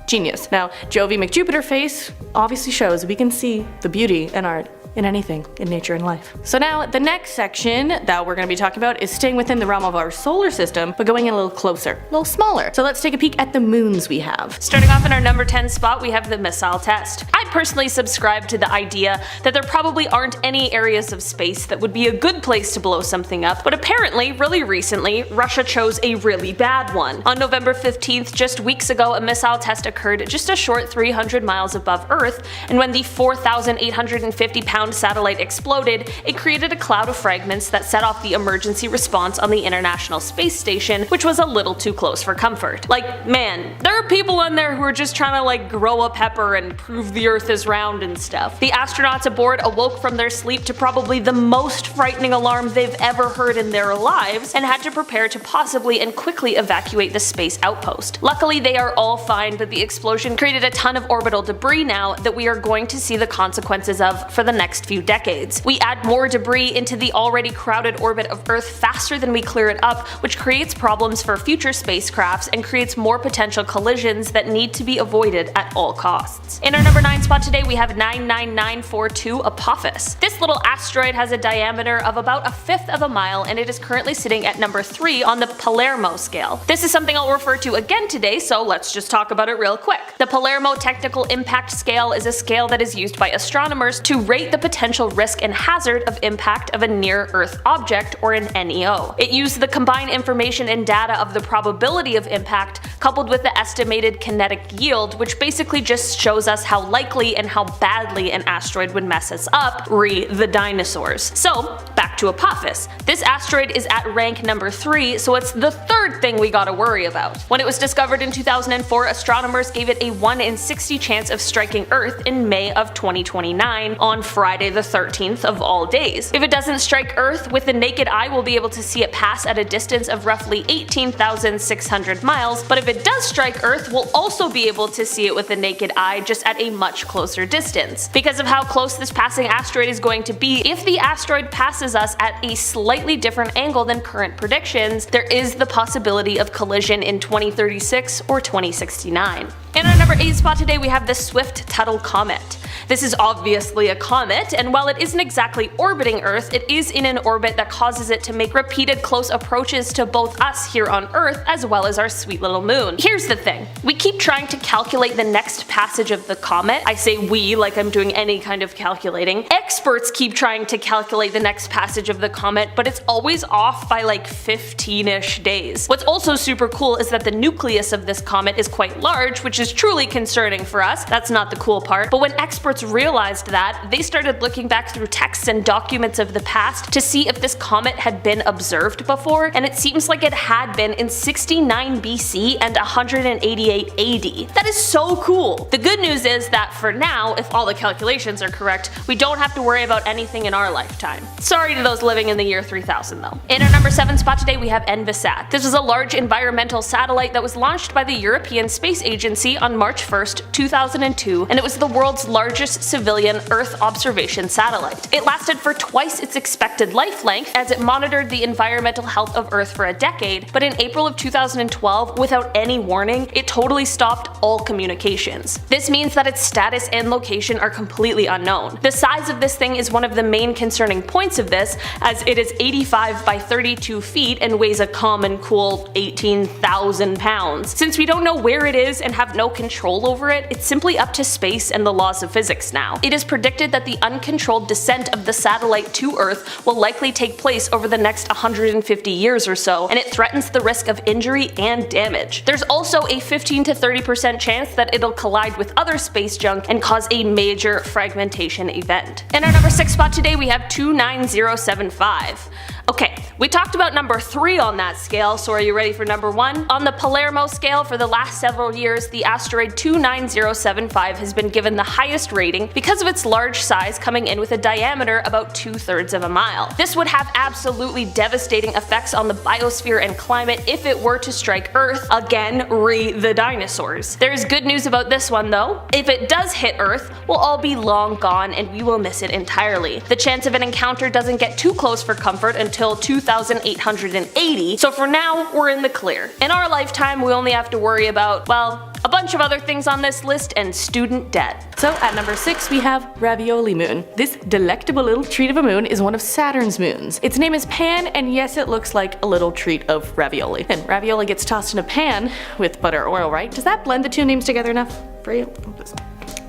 genius. Now, Jovi McJupiter face obviously shows we can see the beauty in art, in anything, in nature and life. So now, the next section that we're going to be talking about is staying within the realm of our solar system, but going in a little closer, a little smaller. So let's take a peek at the moons we have. Starting off in our number 10 spot, we have the missile test. I personally subscribe to the idea that there probably aren't any areas of space that would be a good place to blow something up, but apparently, really recently, Russia chose a really bad one. On November 15th, just weeks ago, a missile test occurred just a short 300 miles above Earth, and when the 4,850-pound satellite exploded, it created a cloud of fragments that set off the emergency response on the International Space Station, which was a little too close for comfort. Like, man, there are people on there who are just trying to like grow a pepper and prove the Earth is round and stuff. The astronauts aboard awoke from their sleep to probably the most frightening alarm they've ever heard in their lives, and had to prepare to possibly and quickly evacuate the space outpost. Luckily, they are all fine, but the explosion created a ton of orbital debris now that we are going to see the consequences of for the next few decades. We add more debris into the already crowded orbit of Earth faster than we clear it up, which creates problems for future spacecrafts and creates more potential collisions that need to be avoided at all costs. In our number 9 spot today, we have 99942 Apophis. This little asteroid has a diameter of about 1/5 of a mile, and it is currently sitting at number 3 on the Palermo scale. This is something I'll refer to again today, so let's just talk about it real quick. The Palermo Technical Impact Scale is a scale that is used by astronomers to rate the potential risk and hazard of impact of a near-Earth object, or an NEO. It used the combined information and data of the probability of impact coupled with the estimated kinetic yield, which basically just shows us how likely and how badly an asteroid would mess us up, re the dinosaurs. So, back to Apophis. This asteroid is at rank number 3, so it's the third thing we gotta worry about. When it was discovered in 2004, astronomers gave it a 1 in 60 chance of striking Earth in May of 2029 on Friday the 13th of all days. If it doesn't strike Earth, with the naked eye we'll be able to see it pass at a distance of roughly 18,600 miles, but if it does strike Earth, we'll also be able to see it with the naked eye, just at a much closer distance. Because of how close this passing asteroid is going to be, if the asteroid passes us at a slightly different angle than current predictions, there is the possibility of collision in 2036 or 2069. In our number 8 spot today, we have the Swift-Tuttle Comet. This is obviously a comet, and while it isn't exactly orbiting Earth, it is in an orbit that causes it to make repeated close approaches to both us here on Earth as well as our sweet little moon. Here's the thing, we keep trying to calculate the next passage of the comet. I say we like I'm doing any kind of calculating. Experts keep trying to calculate the next passage of the comet, but it's always off by like 15-ish days. What's also super cool is that the nucleus of this comet is quite large, which is truly concerning for us. That's not the cool part, but when experts realized that, they started looking back through texts and documents of the past to see if this comet had been observed before, and it seems like it had been in 69 BC and 188 AD. That is so cool! The good news is that for now, if all the calculations are correct, we don't have to worry about anything in our lifetime. Sorry to those living in the year 3000 though. In our number 7 spot today, we have Envisat. This was a large environmental satellite that was launched by the European Space Agency on March 1st, 2002, and it was the world's largest largest civilian Earth observation satellite. It lasted for twice its expected life length as it monitored the environmental health of Earth for a decade, but in April of 2012, without any warning, it totally stopped all communications. This means that its status and location are completely unknown. The size of this thing is one of the main concerning points of this, as it is 85 by 32 feet and weighs a common cool 18,000 pounds. Since we don't know where it is and have no control over it, it's simply up to space and the laws of physics now. It is predicted that the uncontrolled descent of the satellite to Earth will likely take place over the next 150 years or so, and it threatens the risk of injury and damage. There's also a 15 to 30% chance that it'll collide with other space junk and cause a major fragmentation event. In our number 6 spot today, we have 29075. Okay, we talked about number 3 on that scale, so are you ready for number 1? On the Palermo scale, for the last several years, the asteroid 29075 has been given the highest rating because of its large size, coming in with a diameter about 2/3 of a mile. This would have absolutely devastating effects on the biosphere and climate if it were to strike Earth. Again, the dinosaurs. There is good news about this one though. If it does hit Earth, we'll all be long gone and we will miss it entirely. The chance of an encounter doesn't get too close for comfort until 2880, so for now, we're in the clear. In our lifetime, we only have to worry about, well, a bunch of other things on this list and student debt. So at number 6 we have Ravioli Moon. This delectable little treat of a moon is one of Saturn's moons. Its name is Pan, and yes, it looks like a little treat of ravioli. And ravioli gets tossed in a pan with butter or oil, right? Does that blend the two names together enough for you?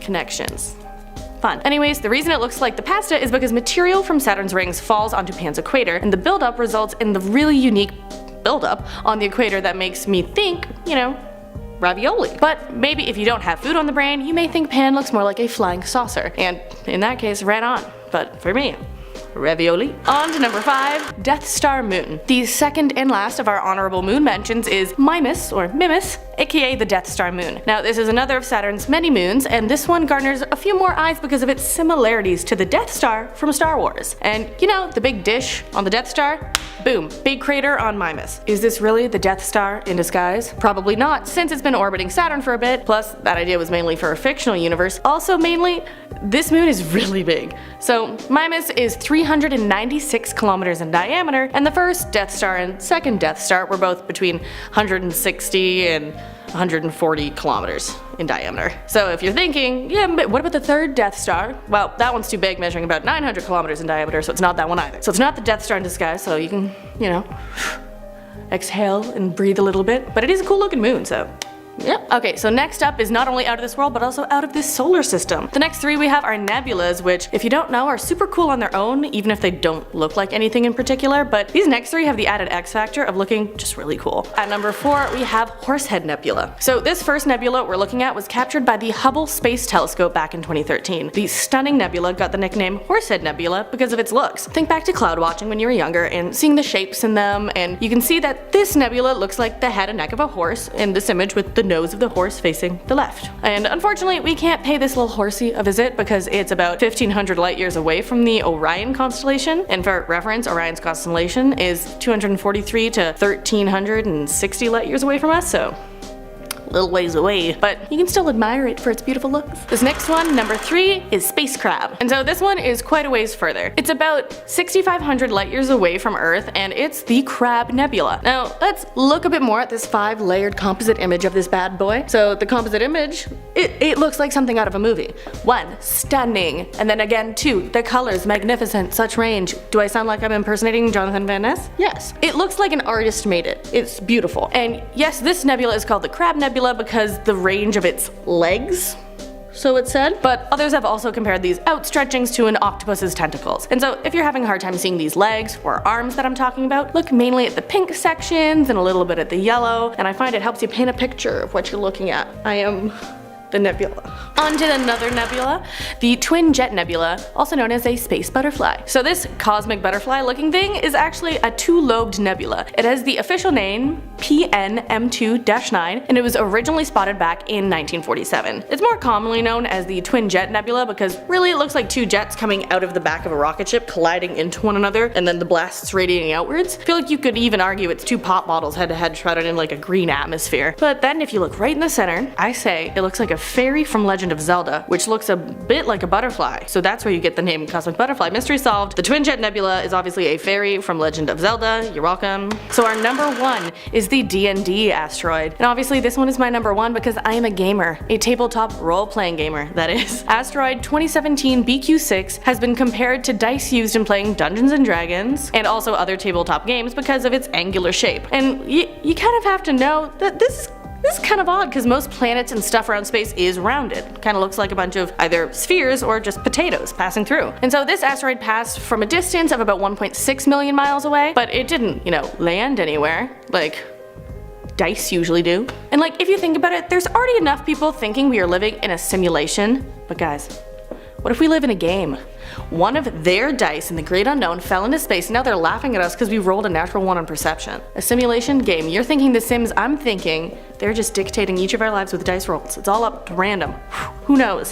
Connections. Fun. Anyways, the reason it looks like the pasta is because material from Saturn's rings falls onto Pan's equator, and the buildup results in the really unique buildup on the equator that makes me think, ravioli. But maybe if you don't have food on the brain, you may think Pan looks more like a flying saucer, and in that case, right on. But for me, ravioli. On to number 5, Death Star Moon. The second and last of our honorable moon mentions is Mimas, or Mimas, aka the Death Star Moon. Now this is another of Saturn's many moons, and this one garners a few more eyes because of its similarities to the Death Star from Star Wars. And the big dish on the Death Star? Boom, big crater on Mimas. Is this really the Death Star in disguise? Probably not, since it's been orbiting Saturn for a bit, plus that idea was mainly for a fictional universe. Also mainly, this moon is really big. So Mimas is 396 kilometers in diameter, and the first Death Star and second Death Star were both between 160 and 140 kilometers in diameter. So if you're thinking, yeah, but what about the third Death Star? Well, that one's too big, measuring about 900 kilometers in diameter, so it's not that one either. So it's not the Death Star in disguise, so you can, exhale and breathe a little bit. But it is a cool looking moon, so yeah. Okay, so next up is not only out of this world, but also out of this solar system. The next 3 we have are nebulas, which, if you don't know, are super cool on their own, even if they don't look like anything in particular, but these next 3 have the added X factor of looking just really cool. At number 4, we have Horsehead Nebula. So this first nebula we're looking at was captured by the Hubble Space Telescope back in 2013. The stunning nebula got the nickname Horsehead Nebula because of its looks. Think back to cloud watching when you were younger and seeing the shapes in them, and you can see that this nebula looks like the head and neck of a horse in this image with the nose of the horse facing the left. And unfortunately, we can't pay this little horsey a visit because it's about 1,500 light years away from the Orion constellation. And for reference, Orion's constellation is 243 to 1,360 light years away from us, so little ways away, but you can still admire it for its beautiful looks. This next one, number 3, is Space Crab. And so this one is quite a ways further. It's about 6,500 light years away from Earth, and it's the Crab Nebula. Now, let's look a bit more at this 5-layered composite image of this bad boy. So the composite image, it looks like something out of a movie. 1, stunning. And then again, 2, the colors, magnificent, such range. Do I sound like I'm impersonating Jonathan Van Ness? Yes. It looks like an artist made it. It's beautiful. And yes, this nebula is called the Crab Nebula because the range of its legs, so it said, but others have also compared these outstretchings to an octopus's tentacles. And so if you're having a hard time seeing these legs or arms that I'm talking about, look mainly at the pink sections and a little bit at the yellow, and I find it helps you paint a picture of what you're looking at. I am the nebula. On to another nebula, the Twin Jet Nebula, also known as a space butterfly. So this cosmic butterfly looking thing is actually a 2-lobed nebula. It has the official name PNM2-9, and it was originally spotted back in 1947. It's more commonly known as the Twin Jet Nebula because really it looks like 2 jets coming out of the back of a rocket ship colliding into one another, and then the blasts radiating outwards. I feel like you could even argue it's 2 pop bottles head to head shrouded in like a green atmosphere. But then if you look right in the center, I say it looks like a a fairy from Legend of Zelda, which looks a bit like a butterfly. So that's where you get the name Cosmic Butterfly. Mystery solved. The Twin Jet Nebula is obviously a fairy from Legend of Zelda. You're welcome. So our number 1 is the D&D asteroid. And obviously this one is my number 1 because I am a gamer. A tabletop role-playing gamer, that is. Asteroid 2017 BQ6 has been compared to dice used in playing Dungeons & Dragons and also other tabletop games because of its angular shape. And you kind of have to know that this is kind of odd because most planets and stuff around space is rounded. Kind of looks like a bunch of either spheres or just potatoes passing through. And so this asteroid passed from a distance of about 1.6 million miles away, but it didn't, land anywhere like dice usually do. And like, if you think about it, there's already enough people thinking we are living in a simulation. But guys, what if we live in a game? One of their dice in the great unknown fell into space and now they're laughing at us because we rolled a natural 1 on perception. A simulation game. You're thinking The Sims, I'm thinking they're just dictating each of our lives with dice rolls. It's all up to random. Who knows?